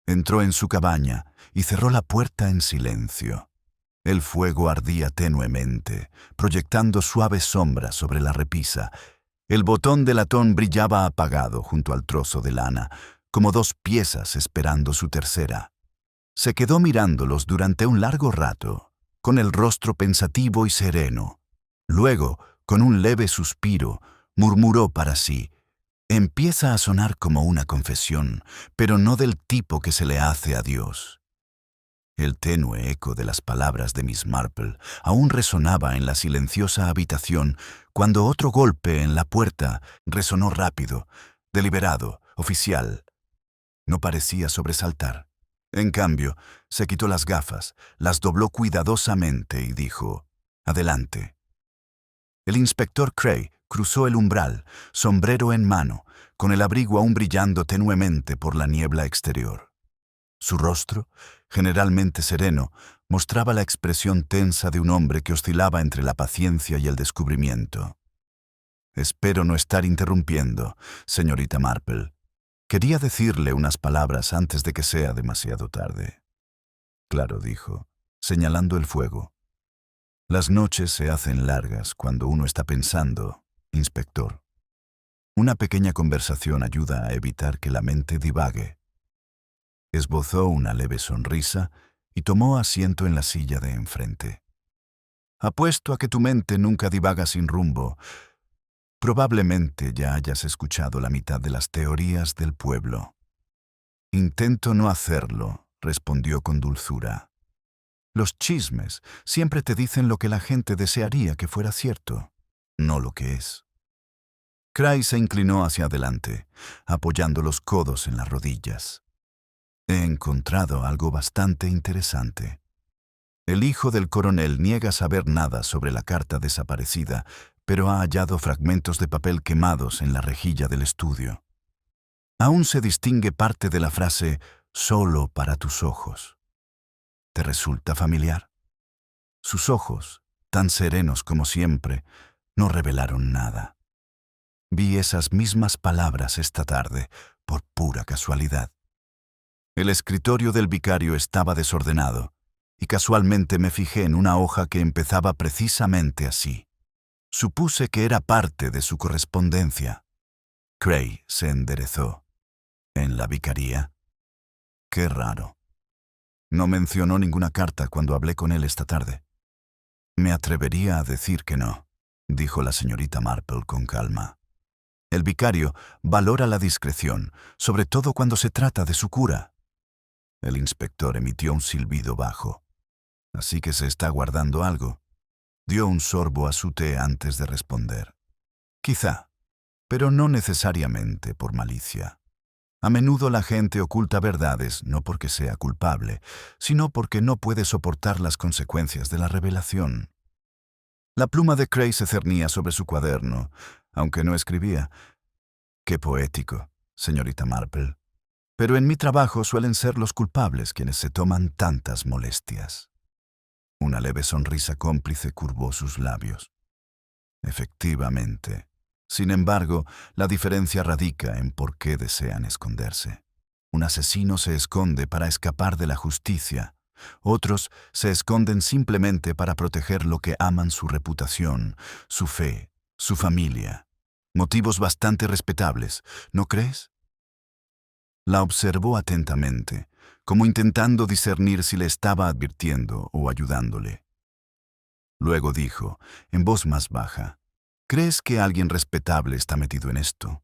Entró en su cabaña y cerró la puerta en silencio. El fuego ardía tenuemente, proyectando suaves sombras sobre la repisa. El botón de latón brillaba apagado junto al trozo de lana, como dos piezas esperando su tercera. Se quedó mirándolos durante un largo rato, con el rostro pensativo y sereno. Luego, con un leve suspiro, murmuró para sí: Empieza a sonar como una confesión, pero no del tipo que se le hace a Dios. El tenue eco de las palabras de Miss Marple aún resonaba en la silenciosa habitación cuando otro golpe en la puerta resonó rápido, deliberado, oficial. No parecía sobresaltar. En cambio, se quitó las gafas, las dobló cuidadosamente y dijo: «Adelante». El inspector Cray cruzó el umbral, sombrero en mano, con el abrigo aún brillando tenuemente por la niebla exterior. Su rostro, generalmente sereno, mostraba la expresión tensa de un hombre que oscilaba entre la paciencia y el descubrimiento. «Espero no estar interrumpiendo, señorita Marple. Quería decirle unas palabras antes de que sea demasiado tarde». «Claro», dijo, señalando el fuego. «Las noches se hacen largas cuando uno está pensando, inspector. Una pequeña conversación ayuda a evitar que la mente divague». Esbozó una leve sonrisa y tomó asiento en la silla de enfrente. «Apuesto a que tu mente nunca divaga sin rumbo. Probablemente ya hayas escuchado la mitad de las teorías del pueblo». «Intento no hacerlo», respondió con dulzura. «Los chismes siempre te dicen lo que la gente desearía que fuera cierto, no lo que es». Cray se inclinó hacia adelante, apoyando los codos en las rodillas. «He encontrado algo bastante interesante. El hijo del coronel niega saber nada sobre la carta desaparecida, pero ha hallado fragmentos de papel quemados en la rejilla del estudio. Aún se distingue parte de la frase «solo para tus ojos». ¿Te resulta familiar? Sus ojos, tan serenos como siempre, no revelaron nada. Vi esas mismas palabras esta tarde, por pura casualidad. El escritorio del vicario estaba desordenado, y casualmente me fijé en una hoja que empezaba precisamente así. Supuse que era parte de su correspondencia. Cray se enderezó. ¿En la vicaría? Qué raro. No mencionó ninguna carta cuando hablé con él esta tarde. Me atrevería a decir que no, dijo la señorita Marple con calma. El vicario valora la discreción, sobre todo cuando se trata de su cura. El inspector emitió un silbido bajo. Así que se está guardando algo. Dio un sorbo a su té antes de responder. Quizá, pero no necesariamente por malicia. A menudo la gente oculta verdades no porque sea culpable, sino porque no puede soportar las consecuencias de la revelación. La pluma de Cray se cernía sobre su cuaderno, aunque no escribía. Qué poético, señorita Marple. Pero en mi trabajo suelen ser los culpables quienes se toman tantas molestias. Una leve sonrisa cómplice curvó sus labios. Efectivamente. Sin embargo, la diferencia radica en por qué desean esconderse. Un asesino se esconde para escapar de la justicia. Otros se esconden simplemente para proteger lo que aman: su reputación, su fe, su familia. Motivos bastante respetables, ¿no crees? La observó atentamente, como intentando discernir si le estaba advirtiendo o ayudándole. Luego dijo, en voz más baja: ¿crees que alguien respetable está metido en esto?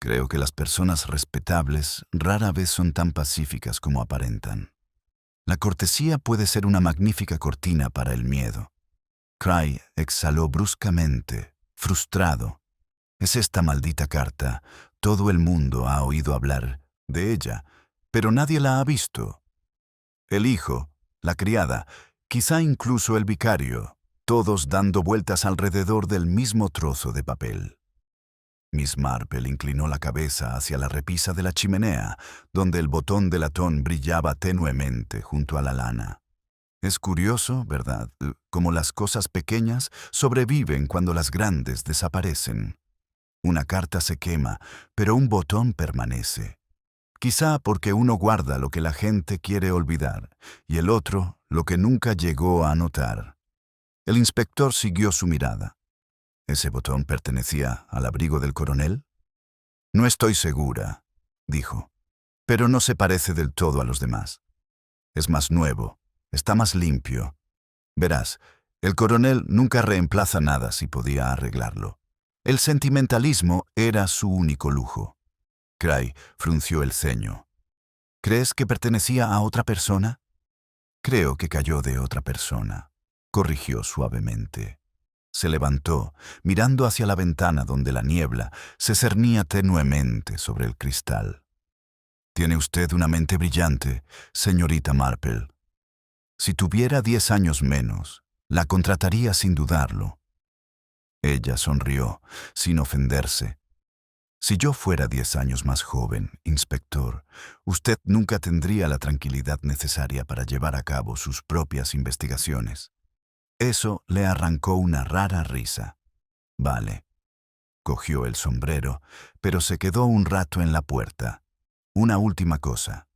Creo que las personas respetables rara vez son tan pacíficas como aparentan. La cortesía puede ser una magnífica cortina para el miedo. Cray exhaló bruscamente, frustrado. Es esta maldita carta. Todo el mundo ha oído hablar de ella, pero nadie la ha visto. El hijo, la criada, quizá incluso el vicario, todos dando vueltas alrededor del mismo trozo de papel. Miss Marple inclinó la cabeza hacia la repisa de la chimenea, donde el botón de latón brillaba tenuemente junto a la lana. Es curioso, ¿verdad?, cómo las cosas pequeñas sobreviven cuando las grandes desaparecen. Una carta se quema, pero un botón permanece. Quizá porque uno guarda lo que la gente quiere olvidar, y el otro lo que nunca llegó a notar. El inspector siguió su mirada. ¿Ese botón pertenecía al abrigo del coronel? No estoy segura, dijo, pero no se parece del todo a los demás. Es más nuevo, está más limpio. Verás, el coronel nunca reemplaza nada si podía arreglarlo. El sentimentalismo era su único lujo. Cray frunció el ceño. ¿Crees que pertenecía a otra persona? Creo que cayó de otra persona, corrigió suavemente. Se levantó, mirando hacia la ventana donde la niebla se cernía tenuemente sobre el cristal. Tiene usted una mente brillante, señorita Marple. Si tuviera 10 años menos, la contrataría sin dudarlo. Ella sonrió, sin ofenderse. Si yo fuera 10 años más joven, inspector, usted nunca tendría la tranquilidad necesaria para llevar a cabo sus propias investigaciones. Eso le arrancó una rara risa. Vale. Cogió el sombrero, pero se quedó un rato en la puerta. Una última cosa.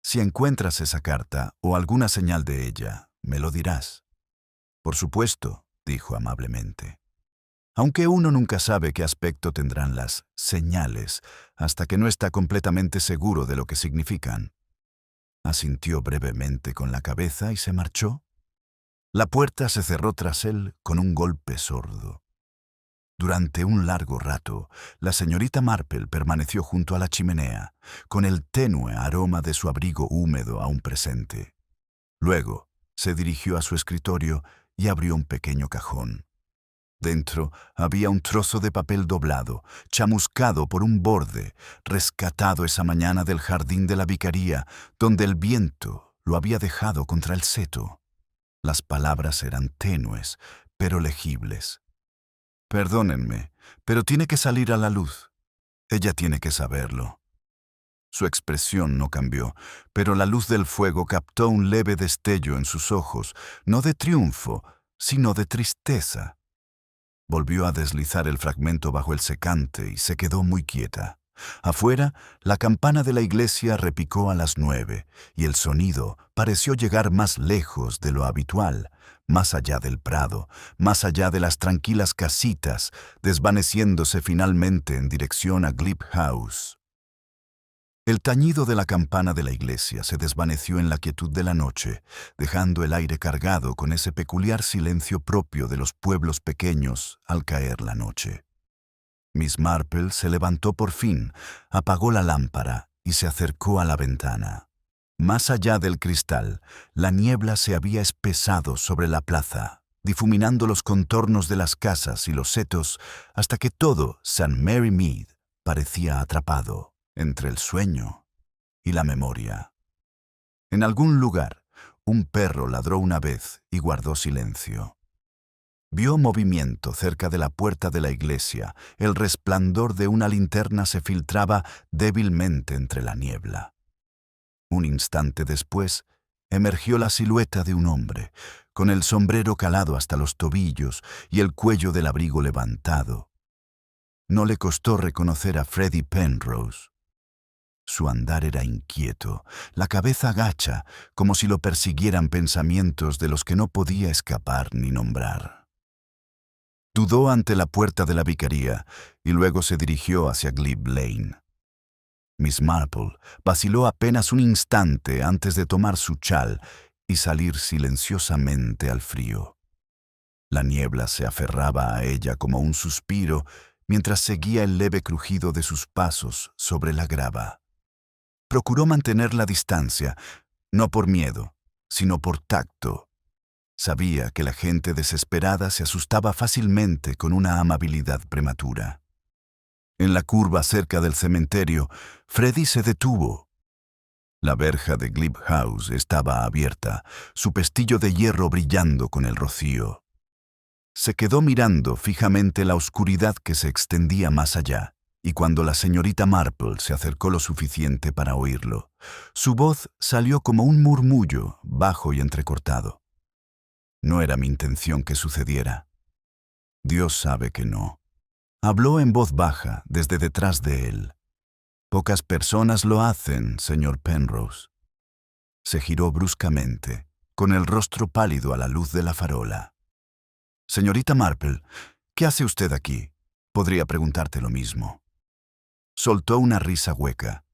Si encuentras esa carta o alguna señal de ella, me lo dirás. Por supuesto, dijo amablemente. Aunque uno nunca sabe qué aspecto tendrán las señales hasta que no está completamente seguro de lo que significan. Asintió brevemente con la cabeza y se marchó. La puerta se cerró tras él con un golpe sordo. Durante un largo rato, la señorita Marple permaneció junto a la chimenea, con el tenue aroma de su abrigo húmedo aún presente. Luego, se dirigió a su escritorio y abrió un pequeño cajón. Dentro había un trozo de papel doblado, chamuscado por un borde, rescatado esa mañana del jardín de la vicaría, donde el viento lo había dejado contra el seto. Las palabras eran tenues, pero legibles. Perdónenme, pero tiene que salir a la luz. Ella tiene que saberlo. Su expresión no cambió, pero la luz del fuego captó un leve destello en sus ojos, no de triunfo, sino de tristeza. Volvió a deslizar el fragmento bajo el secante y se quedó muy quieta. Afuera, la campana de la iglesia repicó a las 9 y el sonido pareció llegar más lejos de lo habitual, más allá del prado, más allá de las tranquilas casitas, desvaneciéndose finalmente en dirección a Glebe House. El tañido de la campana de la iglesia se desvaneció en la quietud de la noche, dejando el aire cargado con ese peculiar silencio propio de los pueblos pequeños al caer la noche. Miss Marple se levantó por fin, apagó la lámpara y se acercó a la ventana. Más allá del cristal, la niebla se había espesado sobre la plaza, difuminando los contornos de las casas y los setos hasta que todo St. Mary Mead parecía atrapado entre el sueño y la memoria. En algún lugar, un perro ladró una vez y guardó silencio. Vio movimiento cerca de la puerta de la iglesia. El resplandor de una linterna se filtraba débilmente entre la niebla. Un instante después, emergió la silueta de un hombre, con el sombrero calado hasta los tobillos y el cuello del abrigo levantado. No le costó reconocer a Freddie Penrose. Su andar era inquieto, la cabeza gacha, como si lo persiguieran pensamientos de los que no podía escapar ni nombrar. Dudó ante la puerta de la vicaría y luego se dirigió hacia Glebe Lane. Miss Marple vaciló apenas un instante antes de tomar su chal y salir silenciosamente al frío. La niebla se aferraba a ella como un suspiro mientras seguía el leve crujido de sus pasos sobre la grava. Procuró mantener la distancia, no por miedo, sino por tacto. Sabía que la gente desesperada se asustaba fácilmente con una amabilidad prematura. En la curva cerca del cementerio, Freddie se detuvo. La verja de Glebe House estaba abierta, su pestillo de hierro brillando con el rocío. Se quedó mirando fijamente la oscuridad que se extendía más allá. Y cuando la señorita Marple se acercó lo suficiente para oírlo, su voz salió como un murmullo, bajo y entrecortado. No era mi intención que sucediera. Dios sabe que no. Habló en voz baja desde detrás de él. Pocas personas lo hacen, señor Penrose. Se giró bruscamente, con el rostro pálido a la luz de la farola. Señorita Marple, ¿qué hace usted aquí? Podría preguntarte lo mismo. Soltó una risa hueca.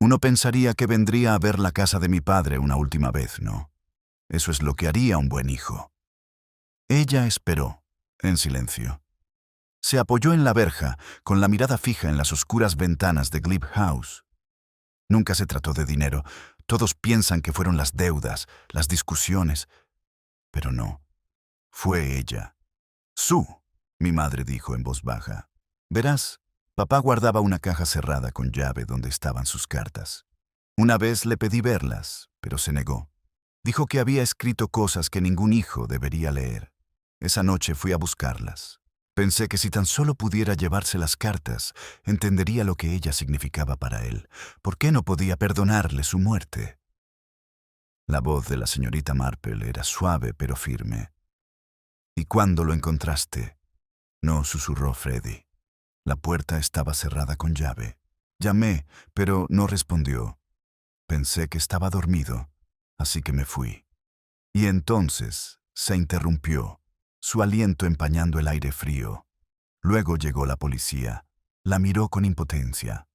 Uno pensaría que vendría a ver la casa de mi padre una última vez, ¿no? Eso es lo que haría un buen hijo. Ella esperó, en silencio. Se apoyó en la verja, con la mirada fija en las oscuras ventanas de Glebe House. Nunca se trató de dinero. Todos piensan que fueron las deudas, las discusiones. Pero no. Fue ella. Sue, mi madre dijo en voz baja. Verás, papá guardaba una caja cerrada con llave donde estaban sus cartas. Una vez le pedí verlas, pero se negó. Dijo que había escrito cosas que ningún hijo debería leer. Esa noche fui a buscarlas. Pensé que si tan solo pudiera llevarse las cartas, entendería lo que ella significaba para él. ¿Por qué no podía perdonarle su muerte? La voz de la señorita Marple era suave pero firme. ¿Y cuándo lo encontraste? No, susurró Freddy. La puerta estaba cerrada con llave. Llamé, pero no respondió. Pensé que estaba dormido, así que me fui. Y entonces se interrumpió, su aliento empañando el aire frío. Luego llegó la policía. La miró con impotencia.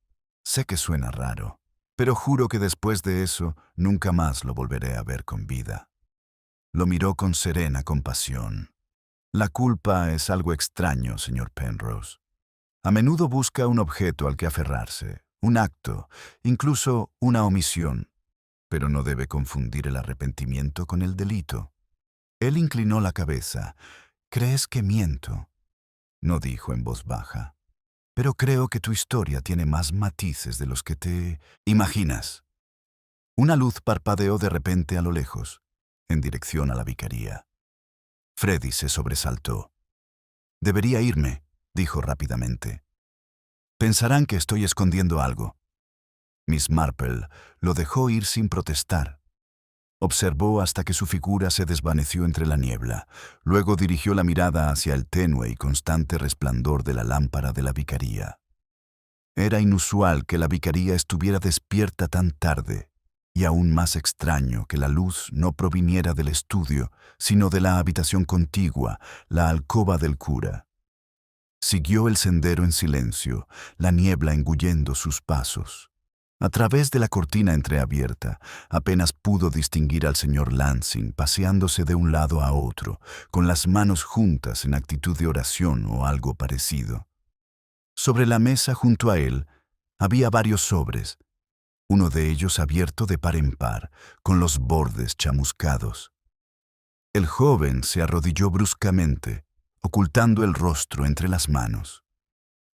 Sé que suena raro, pero juro que después de eso nunca más lo volveré a ver con vida. Lo miró con serena compasión. La culpa es algo extraño, señor Penrose. A menudo busca un objeto al que aferrarse, un acto, incluso una omisión, pero no debe confundir el arrepentimiento con el delito. Él inclinó la cabeza. ¿Crees que miento? No dijo en voz baja. Pero creo que tu historia tiene más matices de los que te imaginas. Una luz parpadeó de repente a lo lejos, en dirección a la vicaría. Freddy se sobresaltó. Debería irme, dijo rápidamente. Pensarán que estoy escondiendo algo. Miss Marple lo dejó ir sin protestar. Observó hasta que su figura se desvaneció entre la niebla. Luego dirigió la mirada hacia el tenue y constante resplandor de la lámpara de la vicaría. Era inusual que la vicaría estuviera despierta tan tarde, y aún más extraño que la luz no proviniera del estudio, sino de la habitación contigua, la alcoba del cura. Siguió el sendero en silencio, la niebla engullendo sus pasos. A través de la cortina entreabierta, apenas pudo distinguir al señor Lansing paseándose de un lado a otro, con las manos juntas en actitud de oración o algo parecido. Sobre la mesa junto a él había varios sobres, uno de ellos abierto de par en par, con los bordes chamuscados. El joven se arrodilló bruscamente, ocultando el rostro entre las manos.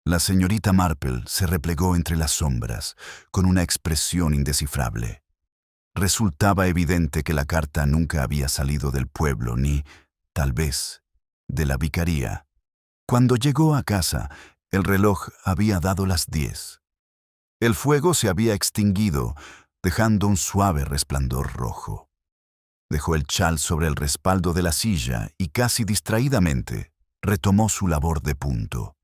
La señorita Marple se replegó entre las sombras, con una expresión indescifrable. Resultaba evidente que la carta nunca había salido del pueblo ni, tal vez, de la vicaría. Cuando llegó a casa, el reloj había dado las 10. El fuego se había extinguido, dejando un suave resplandor rojo. Dejó el chal sobre el respaldo de la silla y casi distraídamente retomó su labor de punto.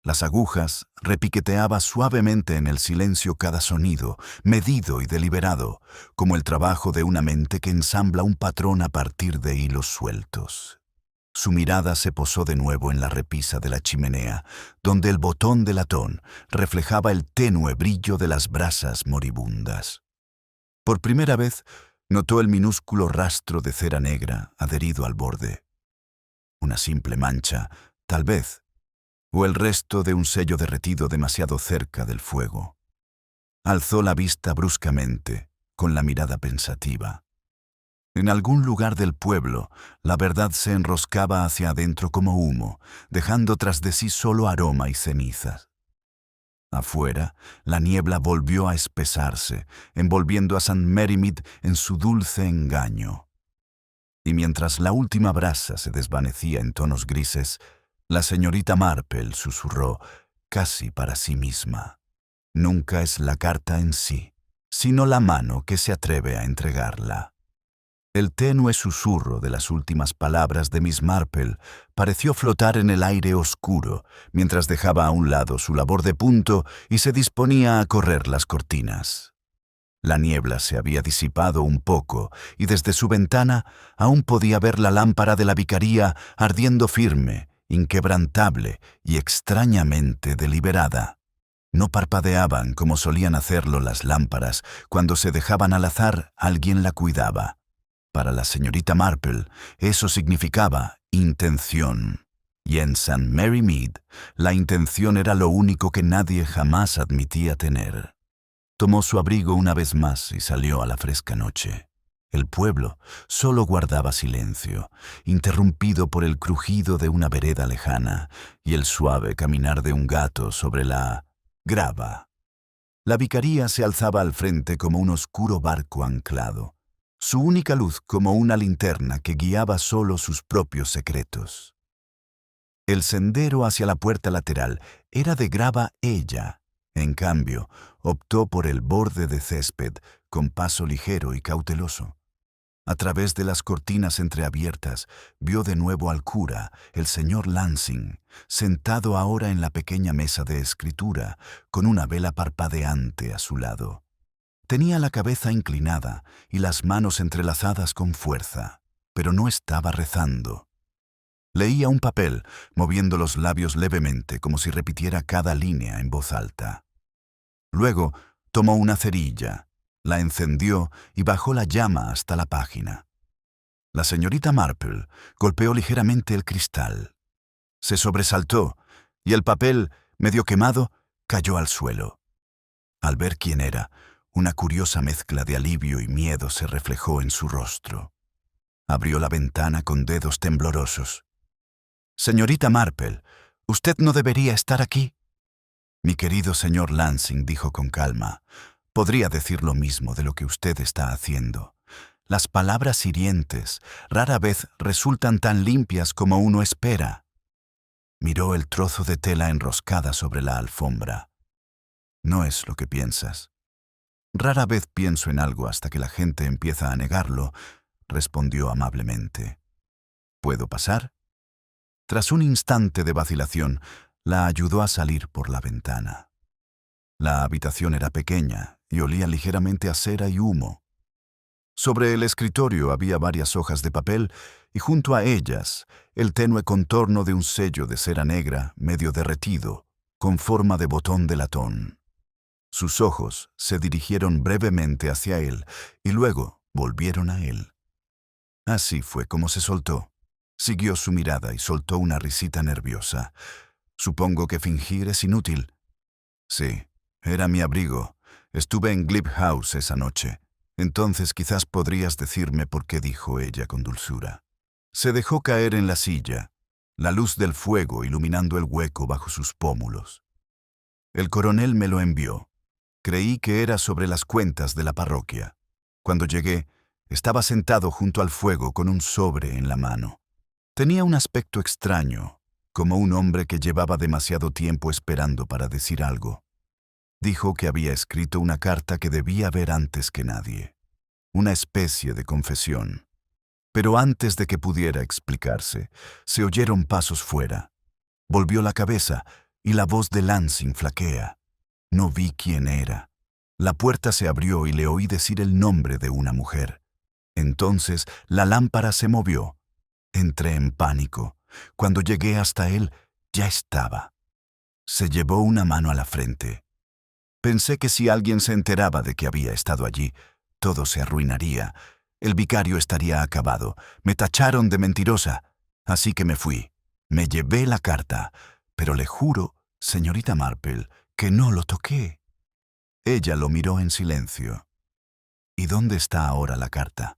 Las agujas repiqueteaba suavemente en el silencio cada sonido, medido y deliberado, como el trabajo de una mente que ensambla un patrón a partir de hilos sueltos. Su mirada se posó de nuevo en la repisa de la chimenea, donde el botón de latón reflejaba el tenue brillo de las brasas moribundas. Por primera vez notó el minúsculo rastro de cera negra adherido al borde. Una simple mancha, tal vez, o el resto de un sello derretido demasiado cerca del fuego. Alzó la vista bruscamente, con la mirada pensativa. En algún lugar del pueblo, la verdad se enroscaba hacia adentro como humo, dejando tras de sí solo aroma y cenizas. Afuera, la niebla volvió a espesarse, envolviendo a St. Merimid en su dulce engaño. Y mientras la última brasa se desvanecía en tonos grises, la señorita Marple susurró, casi para sí misma. Nunca es la carta en sí, sino la mano que se atreve a entregarla. El tenue susurro de las últimas palabras de Miss Marple pareció flotar en el aire oscuro, mientras dejaba a un lado su labor de punto y se disponía a correr las cortinas. La niebla se había disipado un poco y desde su ventana aún podía ver la lámpara de la vicaría ardiendo firme, inquebrantable y extrañamente deliberada. No parpadeaban como solían hacerlo las lámparas cuando se dejaban al azar, alguien la cuidaba. Para la señorita Marple eso significaba intención. Y en St. Mary Mead, la intención era lo único que nadie jamás admitía tener. Tomó su abrigo una vez más y salió a la fresca noche. El pueblo solo guardaba silencio, interrumpido por el crujido de una vereda lejana y el suave caminar de un gato sobre la grava. La vicaría se alzaba al frente como un oscuro barco anclado, su única luz como una linterna que guiaba solo sus propios secretos. El sendero hacia la puerta lateral era de grava ella. En cambio, optó por el borde de césped con paso ligero y cauteloso. A través de las cortinas entreabiertas, vio de nuevo al cura, el señor Lansing, sentado ahora en la pequeña mesa de escritura, con una vela parpadeante a su lado. Tenía la cabeza inclinada y las manos entrelazadas con fuerza, pero no estaba rezando. Leía un papel, moviendo los labios levemente como si repitiera cada línea en voz alta. Luego tomó una cerilla, la encendió y bajó la llama hasta la página. La señorita Marple golpeó ligeramente el cristal. Se sobresaltó y el papel, medio quemado, cayó al suelo. Al ver quién era, una curiosa mezcla de alivio y miedo se reflejó en su rostro. Abrió la ventana con dedos temblorosos. «Señorita Marple, usted no debería estar aquí». «Mi querido señor Lansing», dijo con calma, «podría decir lo mismo de lo que usted está haciendo. Las palabras hirientes rara vez resultan tan limpias como uno espera». Miró el trozo de tela enroscada sobre la alfombra. «No es lo que piensas». «Rara vez pienso en algo hasta que la gente empieza a negarlo», respondió amablemente. «¿Puedo pasar?» Tras un instante de vacilación, la ayudó a salir por la ventana. La habitación era pequeña y olía ligeramente a cera y humo. Sobre el escritorio había varias hojas de papel y junto a ellas el tenue contorno de un sello de cera negra medio derretido, con forma de botón de latón. Sus ojos se dirigieron brevemente hacia él y luego volvieron a él. Así fue como se soltó. Siguió su mirada y soltó una risita nerviosa. «Supongo que fingir es inútil». «Sí, era mi abrigo. Estuve en Glebe House esa noche. Entonces quizás podrías decirme por qué», dijo ella con dulzura. Se dejó caer en la silla, la luz del fuego iluminando el hueco bajo sus pómulos. «El coronel me lo envió. Creí que era sobre las cuentas de la parroquia. Cuando llegué, estaba sentado junto al fuego con un sobre en la mano. Tenía un aspecto extraño, como un hombre que llevaba demasiado tiempo esperando para decir algo. Dijo que había escrito una carta que debía ver antes que nadie. Una especie de confesión. Pero antes de que pudiera explicarse, se oyeron pasos fuera. Volvió la cabeza y la voz de Lansing flaquea. No vi quién era. La puerta se abrió y le oí decir el nombre de una mujer. Entonces la lámpara se movió. Entré en pánico. Cuando llegué hasta él, ya estaba. Se llevó una mano a la frente. Pensé que si alguien se enteraba de que había estado allí, todo se arruinaría. El vicario estaría acabado. Me tacharon de mentirosa. Así que me fui. Me llevé la carta. Pero le juro, señorita Marple, que no lo toqué. Ella lo miró en silencio. ¿Y dónde está ahora la carta?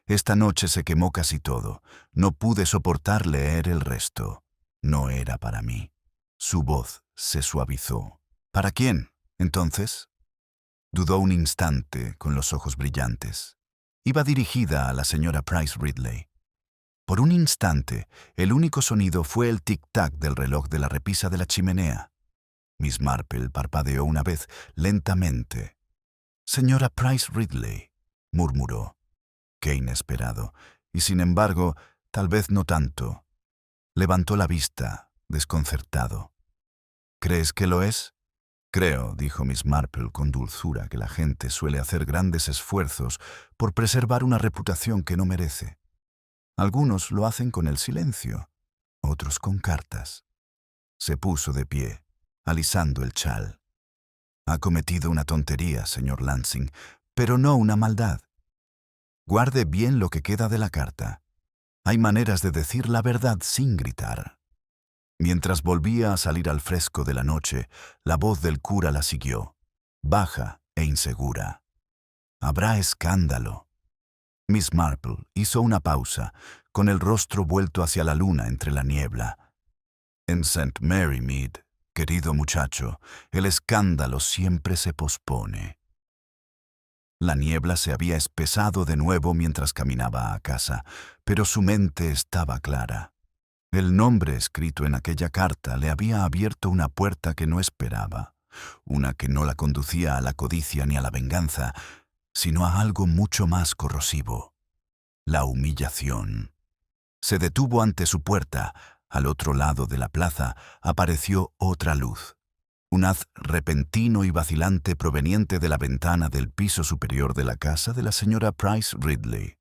Esta noche se quemó casi todo. No pude soportar leer el resto. No era para mí. Su voz se suavizó. ¿Para quién, entonces? Dudó un instante, con los ojos brillantes. Iba dirigida a la señora Price Ridley. Por un instante, el único sonido fue el tic-tac del reloj de la repisa de la chimenea. Miss Marple parpadeó una vez, lentamente. «Señora Price Ridley», murmuró. Qué inesperado, y sin embargo, tal vez no tanto. Levantó la vista, desconcertado. «¿Crees que lo es?» «Creo», dijo Miss Marple con dulzura, «que la gente suele hacer grandes esfuerzos por preservar una reputación que no merece. Algunos lo hacen con el silencio, otros con cartas». Se puso de pie, alisando el chal. «Ha cometido una tontería, señor Lansing, pero no una maldad. Guarde bien lo que queda de la carta. Hay maneras de decir la verdad sin gritar». Mientras volvía a salir al fresco de la noche, la voz del cura la siguió, baja e insegura. «Habrá escándalo». Miss Marple hizo una pausa, con el rostro vuelto hacia la luna entre la niebla. «En St. Mary Mead, querido muchacho, el escándalo siempre se pospone». La niebla se había espesado de nuevo mientras caminaba a casa, pero su mente estaba clara. El nombre escrito en aquella carta le había abierto una puerta que no esperaba, una que no la conducía a la codicia ni a la venganza, sino a algo mucho más corrosivo: la humillación. Se detuvo ante su puerta. Al otro lado de la plaza apareció otra luz. Un haz repentino y vacilante proveniente de la ventana del piso superior de la casa de la señora Price Ridley.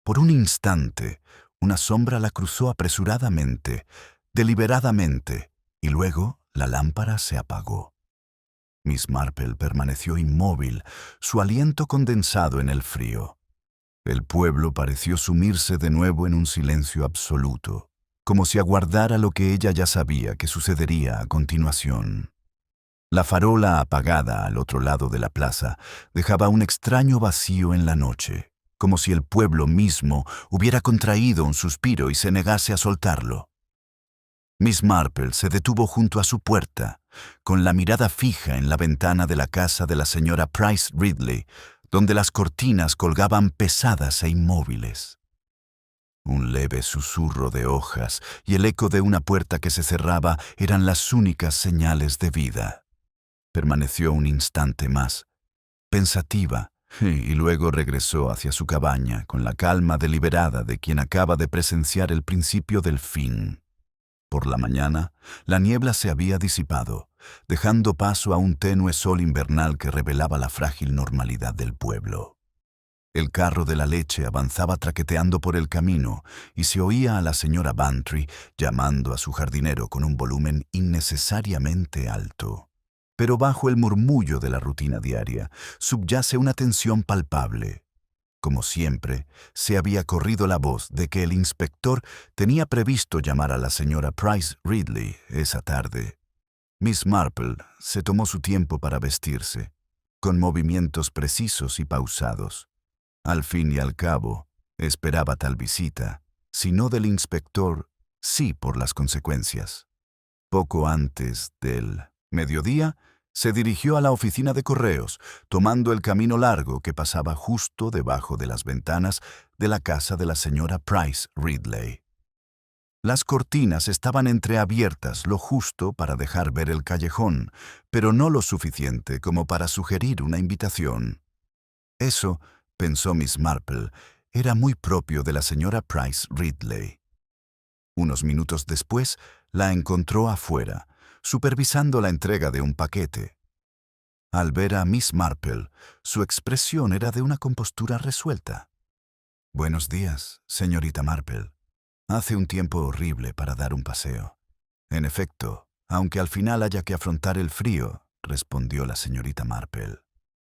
Por un instante, una sombra la cruzó apresuradamente, deliberadamente, y luego la lámpara se apagó. Miss Marple permaneció inmóvil, su aliento condensado en el frío. El pueblo pareció sumirse de nuevo en un silencio absoluto, como si aguardara lo que ella ya sabía que sucedería a continuación. La farola apagada al otro lado de la plaza dejaba un extraño vacío en la noche, como si el pueblo mismo hubiera contraído un suspiro y se negase a soltarlo. Miss Marple se detuvo junto a su puerta, con la mirada fija en la ventana de la casa de la señora Price Ridley, donde las cortinas colgaban pesadas e inmóviles. Un leve susurro de hojas y el eco de una puerta que se cerraba eran las únicas señales de vida. Permaneció un instante más, pensativa, y luego regresó hacia su cabaña con la calma deliberada de quien acaba de presenciar el principio del fin. Por la mañana, la niebla se había disipado, dejando paso a un tenue sol invernal que revelaba la frágil normalidad del pueblo. El carro de la leche avanzaba traqueteando por el camino y se oía a la señora Bantry llamando a su jardinero con un volumen innecesariamente alto. Pero bajo el murmullo de la rutina diaria subyace una tensión palpable. Como siempre, se había corrido la voz de que el inspector tenía previsto llamar a la señora Price Ridley esa tarde. Miss Marple se tomó su tiempo para vestirse, con movimientos precisos y pausados. Al fin y al cabo, esperaba tal visita, si no del inspector, sí por las consecuencias. Poco antes del mediodía, se dirigió a la oficina de correos, tomando el camino largo que pasaba justo debajo de las ventanas de la casa de la señora Price Ridley. Las cortinas estaban entreabiertas lo justo para dejar ver el callejón, pero no lo suficiente como para sugerir una invitación. Eso, pensó Miss Marple, era muy propio de la señora Price Ridley. Unos minutos después, la encontró afuera, supervisando la entrega de un paquete. Al ver a Miss Marple, su expresión era de una compostura resuelta. «Buenos días, señorita Marple. Hace un tiempo horrible para dar un paseo». «En efecto, aunque al final haya que afrontar el frío», respondió la señorita Marple.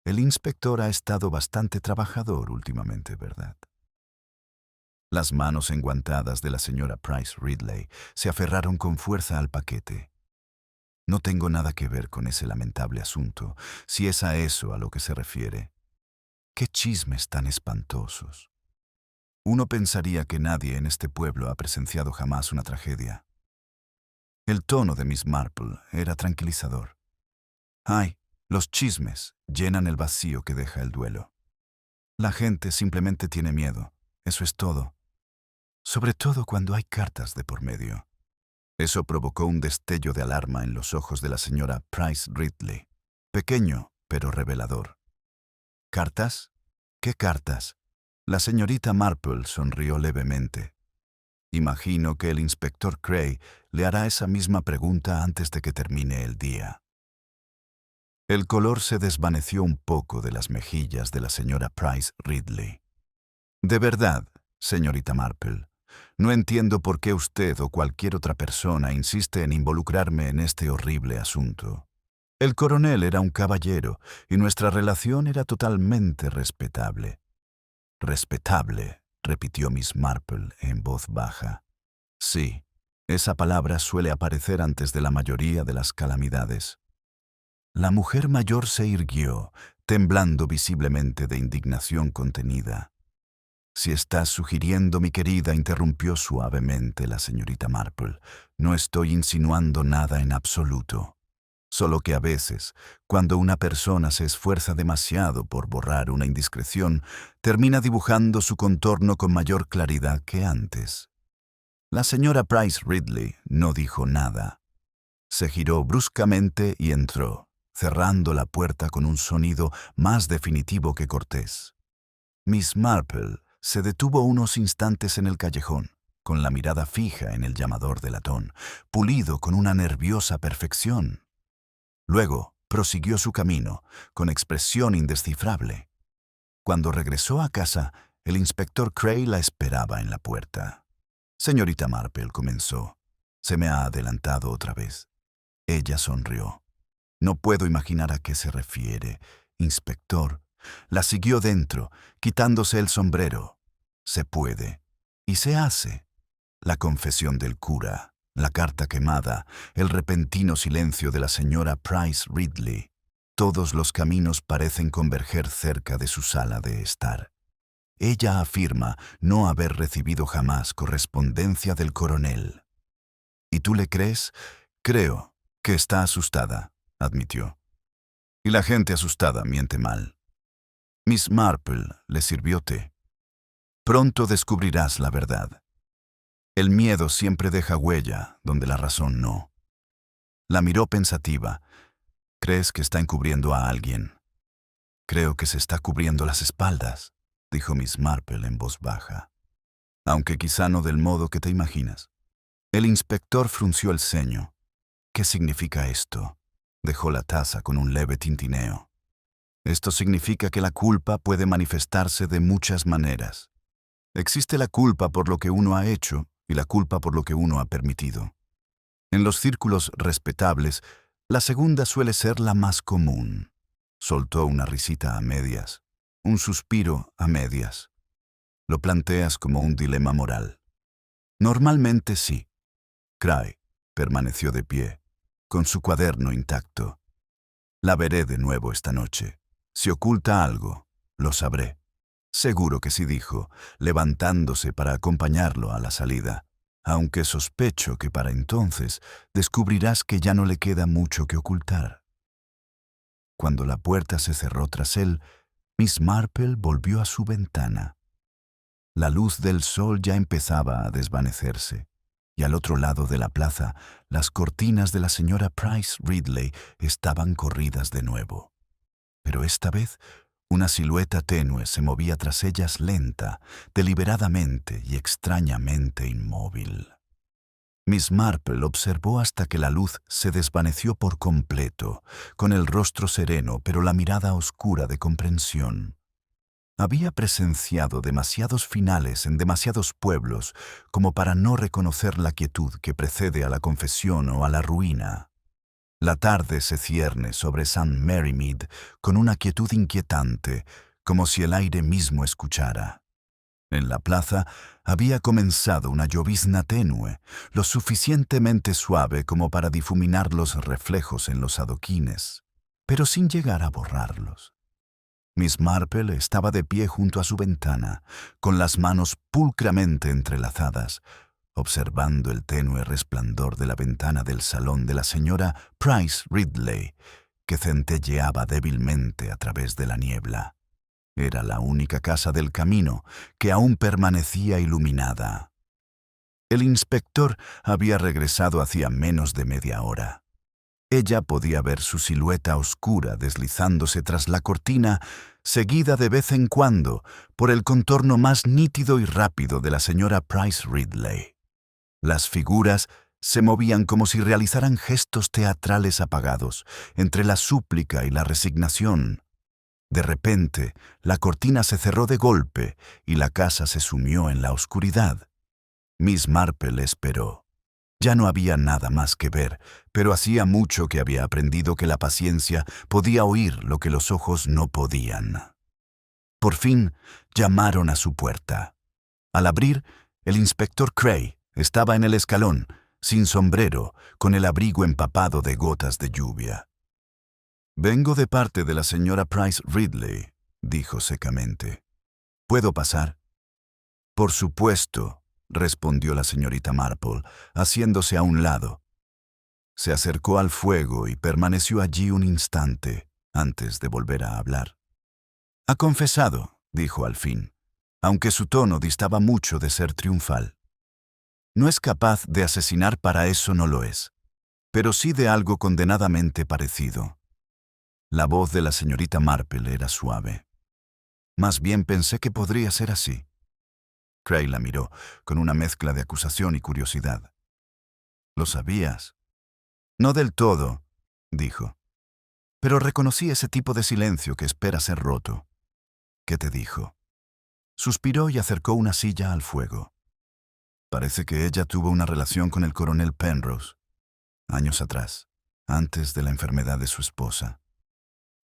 «El inspector ha estado bastante trabajador últimamente, ¿verdad?» Las manos enguantadas de la señora Price Ridley se aferraron con fuerza al paquete. «No tengo nada que ver con ese lamentable asunto, si es a eso a lo que se refiere. ¡Qué chismes tan espantosos! Uno pensaría que nadie en este pueblo ha presenciado jamás una tragedia». El tono de Miss Marple era tranquilizador. «Ay, los chismes llenan el vacío que deja el duelo. La gente simplemente tiene miedo, eso es todo. Sobre todo cuando hay cartas de por medio». Eso provocó un destello de alarma en los ojos de la señora Price Ridley, pequeño pero revelador. «¿Cartas? ¿Qué cartas?» La señorita Marple sonrió levemente. «Imagino que el inspector Cray le hará esa misma pregunta antes de que termine el día». El color se desvaneció un poco de las mejillas de la señora Price Ridley. «De verdad, señorita Marple, no entiendo por qué usted o cualquier otra persona insiste en involucrarme en este horrible asunto. El coronel era un caballero y nuestra relación era totalmente respetable». «Respetable», repitió Miss Marple en voz baja. «Sí, Esa palabra suele aparecer antes de la mayoría de las calamidades. La mujer mayor se irguió, temblando visiblemente de indignación contenida. «Si estás sugiriendo, mi querida», interrumpió suavemente la señorita Marple, «no estoy insinuando nada en absoluto. Solo que a veces, cuando una persona se esfuerza demasiado por borrar una indiscreción, termina dibujando su contorno con mayor claridad que antes». La señora Price Ridley no dijo nada. Se giró bruscamente y entró, cerrando la puerta con un sonido más definitivo que cortés. Miss Marple se detuvo unos instantes en el callejón, con la mirada fija en el llamador de latón, pulido con una nerviosa perfección. Luego prosiguió su camino, con expresión indescifrable. Cuando regresó a casa, el inspector Cray la esperaba en la puerta. «Señorita Marple», comenzó, «se me ha adelantado otra vez». Ella sonrió. «No puedo imaginar a qué se refiere, inspector». La siguió dentro, quitándose el sombrero. «Se puede. Y se hace». La confesión del cura, la carta quemada, el repentino silencio de la señora Price Ridley. Todos los caminos parecen converger cerca de su sala de estar. Ella afirma no haber recibido jamás correspondencia del coronel. ¿Y tú le crees? «Creo que está asustada», admitió. «Y la gente asustada miente mal». Miss Marple le sirvió té. «Pronto descubrirás la verdad. El miedo siempre deja huella donde la razón no». La miró pensativa. «¿Crees que está encubriendo a alguien?» «Creo que se está cubriendo las espaldas», dijo Miss Marple en voz baja. «Aunque quizá no del modo que te imaginas». El inspector frunció el ceño. «¿Qué significa esto?». Dejó la taza con un leve tintineo. «Esto significa que la culpa puede manifestarse de muchas maneras. Existe la culpa por lo que uno ha hecho y la culpa por lo que uno ha permitido. En los círculos respetables, la segunda suele ser la más común». Soltó una risita a medias, un suspiro a medias. «Lo planteas como un dilema moral». «Normalmente sí». Cray permaneció de pie, con su cuaderno intacto. «La veré de nuevo esta noche. Si oculta algo, lo sabré». «Seguro que sí», dijo, levantándose para acompañarlo a la salida, «aunque sospecho que para entonces descubrirás que ya no le queda mucho que ocultar». Cuando la puerta se cerró tras él, Miss Marple volvió a su ventana. La luz del sol ya empezaba a desvanecerse, y al otro lado de la plaza, las cortinas de la señora Price Ridley estaban corridas de nuevo. Pero esta vez, una silueta tenue se movía tras ellas lenta, deliberadamente y extrañamente inmóvil. Miss Marple observó hasta que la luz se desvaneció por completo, con el rostro sereno pero la mirada oscura de comprensión. Había presenciado demasiados finales en demasiados pueblos como para no reconocer la quietud que precede a la confesión o a la ruina. La tarde se cierne sobre St. Mary Mead con una quietud inquietante, como si el aire mismo escuchara. En la plaza había comenzado una llovizna tenue, lo suficientemente suave como para difuminar los reflejos en los adoquines, pero sin llegar a borrarlos. Miss Marple estaba de pie junto a su ventana, con las manos pulcramente entrelazadas, observando el tenue resplandor de la ventana del salón de la señora Price Ridley, que centelleaba débilmente a través de la niebla. Era la única casa del camino que aún permanecía iluminada. El inspector había regresado hacía menos de media hora. Ella podía ver su silueta oscura deslizándose tras la cortina, seguida de vez en cuando por el contorno más nítido y rápido de la señora Price Ridley. Las figuras se movían como si realizaran gestos teatrales apagados, entre la súplica y la resignación. De repente, la cortina se cerró de golpe y la casa se sumió en la oscuridad. Miss Marple esperó. Ya no había nada más que ver, pero hacía mucho que había aprendido que la paciencia podía oír lo que los ojos no podían. Por fin, llamaron a su puerta. Al abrir, el inspector Cray estaba en el escalón, sin sombrero, con el abrigo empapado de gotas de lluvia. «Vengo de parte de la señora Price Ridley», dijo secamente. «¿Puedo pasar?» «Por supuesto», respondió la señorita Marple, haciéndose a un lado. Se acercó al fuego y permaneció allí un instante antes de volver a hablar. «Ha confesado», dijo al fin, aunque su tono distaba mucho de ser triunfal. «No es capaz de asesinar, para eso no lo es, pero sí de algo condenadamente parecido». La voz de la señorita Marple era suave. «Más bien pensé que podría ser así». Cray la miró con una mezcla de acusación y curiosidad. «¿Lo sabías?» «No del todo», dijo. «Pero reconocí ese tipo de silencio que espera ser roto». «¿Qué te dijo?» Suspiró y acercó una silla al fuego. «Parece que ella tuvo una relación con el coronel Penrose, años atrás, antes de la enfermedad de su esposa.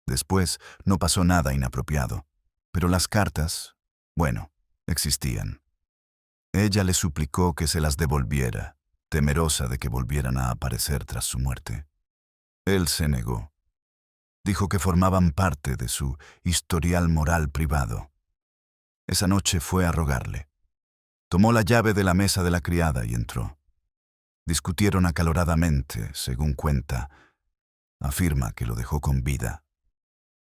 Después no pasó nada inapropiado, pero las cartas, bueno, existían. Ella le suplicó que se las devolviera, temerosa de que volvieran a aparecer tras su muerte. Él se negó. Dijo que formaban parte de su historial moral privado. Esa noche fue a rogarle. Tomó la llave de la mesa de la criada y entró. Discutieron acaloradamente, según cuenta. Afirma que lo dejó con vida.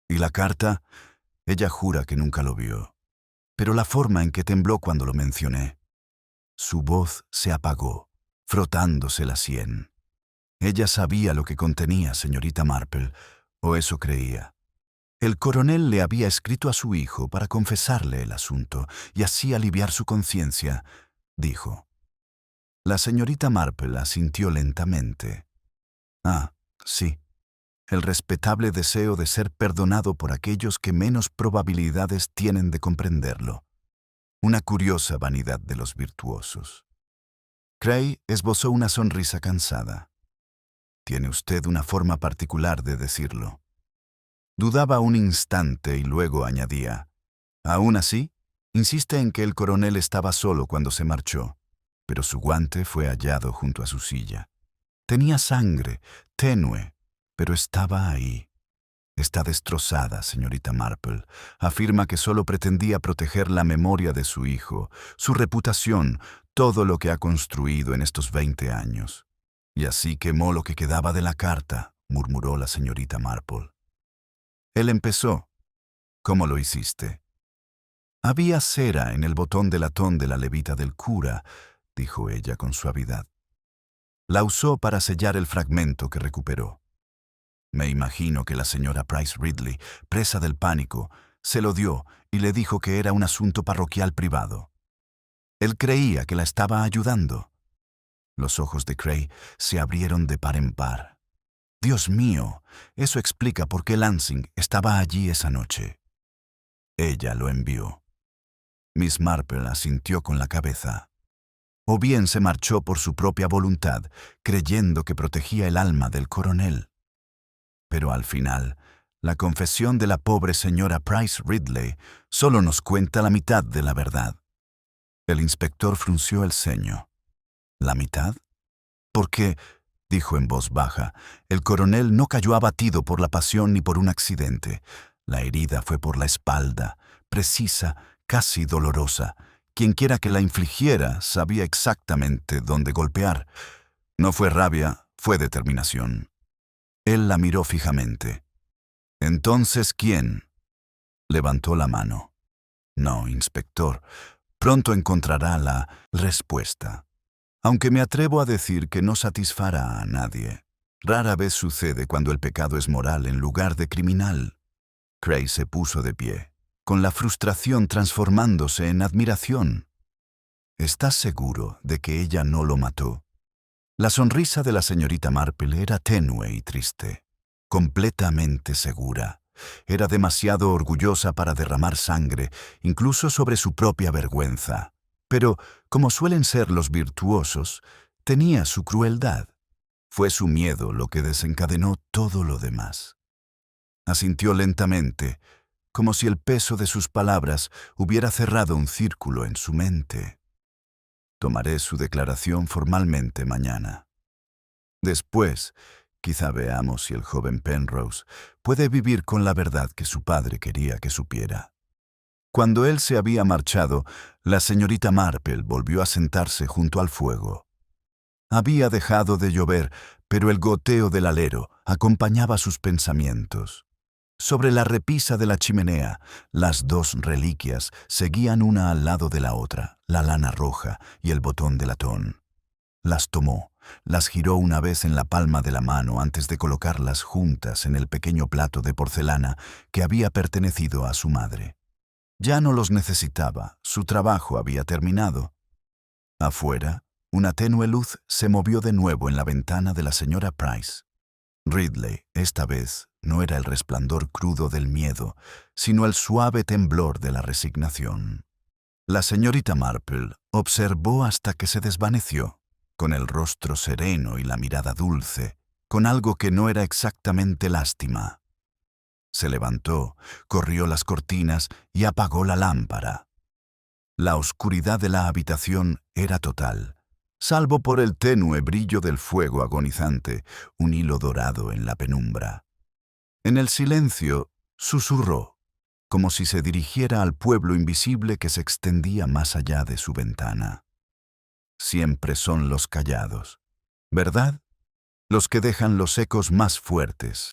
Y la carta, ella jura que nunca lo vio. Pero la forma en que tembló cuando lo mencioné. Su voz se apagó, frotándose la sien. Ella sabía lo que contenía, señorita Marple, o eso creía. El coronel le había escrito a su hijo para confesarle el asunto y así aliviar su conciencia, dijo. La señorita Marple asintió lentamente. «Ah, sí. El respetable deseo de ser perdonado por aquellos que menos probabilidades tienen de comprenderlo. Una curiosa vanidad de los virtuosos». Cray esbozó una sonrisa cansada. «Tiene usted una forma particular de decirlo». Dudaba un instante y luego añadía. «Aún así, insiste en que el coronel estaba solo cuando se marchó, pero su guante fue hallado junto a su silla. Tenía sangre, tenue, pero estaba ahí. Está destrozada, señorita Marple. Afirma que solo pretendía proteger la memoria de su hijo, su reputación, todo lo que ha construido en estos 20 años. Y así quemó lo que quedaba de la carta», murmuró la señorita Marple. Él empezó. «¿Cómo lo hiciste?» «Había cera en el botón de latón de la levita del cura», dijo ella con suavidad. «La usó para sellar el fragmento que recuperó. Me imagino que la señora Price Ridley, presa del pánico, se lo dio y le dijo que era un asunto parroquial privado. Él creía que la estaba ayudando». Los ojos de Cray se abrieron de par en par. «Dios mío, eso explica por qué Lansing estaba allí esa noche». Ella lo envió. Miss Marple asintió con la cabeza. O bien se marchó por su propia voluntad, creyendo que protegía el alma del coronel. Pero al final, la confesión de la pobre señora Price Ridley solo nos cuenta la mitad de la verdad. El inspector frunció el ceño. ¿La mitad? Porque, dijo en voz baja, el coronel no cayó abatido por la pasión ni por un accidente. La herida fue por la espalda, precisa, casi dolorosa. Quienquiera que la infligiera sabía exactamente dónde golpear. No fue rabia, fue determinación. Él la miró fijamente. «¿Entonces quién?» Levantó la mano. «No, inspector, pronto encontrará la respuesta. Aunque me atrevo a decir que no satisfará a nadie. Rara vez sucede cuando el pecado es moral en lugar de criminal». Cray se puso de pie, con la frustración transformándose en admiración. «¿Estás seguro de que ella no lo mató?» La sonrisa de la señorita Marple era tenue y triste. Completamente segura. Era demasiado orgullosa para derramar sangre, incluso sobre su propia vergüenza. Pero, como suelen ser los virtuosos, tenía su crueldad. Fue su miedo lo que desencadenó todo lo demás. Asintió lentamente, como si el peso de sus palabras hubiera cerrado un círculo en su mente. «Tomaré su declaración formalmente mañana». Después, quizá veamos si el joven Penrose puede vivir con la verdad que su padre quería que supiera. Cuando él se había marchado, la señorita Marple volvió a sentarse junto al fuego. Había dejado de llover, pero el goteo del alero acompañaba sus pensamientos. Sobre la repisa de la chimenea, las dos reliquias seguían una al lado de la otra, la lana roja y el botón de latón. Las tomó, las giró una vez en la palma de la mano antes de colocarlas juntas en el pequeño plato de porcelana que había pertenecido a su madre. Ya no los necesitaba, su trabajo había terminado. Afuera, una tenue luz se movió de nuevo en la ventana de la señora Price. Ridley, esta vez, no era el resplandor crudo del miedo, sino el suave temblor de la resignación. La señorita Marple observó hasta que se desvaneció, con el rostro sereno y la mirada dulce, con algo que no era exactamente lástima. Se levantó, corrió las cortinas y apagó la lámpara. La oscuridad de la habitación era total, salvo por el tenue brillo del fuego agonizante, un hilo dorado en la penumbra. En el silencio, susurró, como si se dirigiera al pueblo invisible que se extendía más allá de su ventana. Siempre son los callados, ¿verdad? Los que dejan los ecos más fuertes.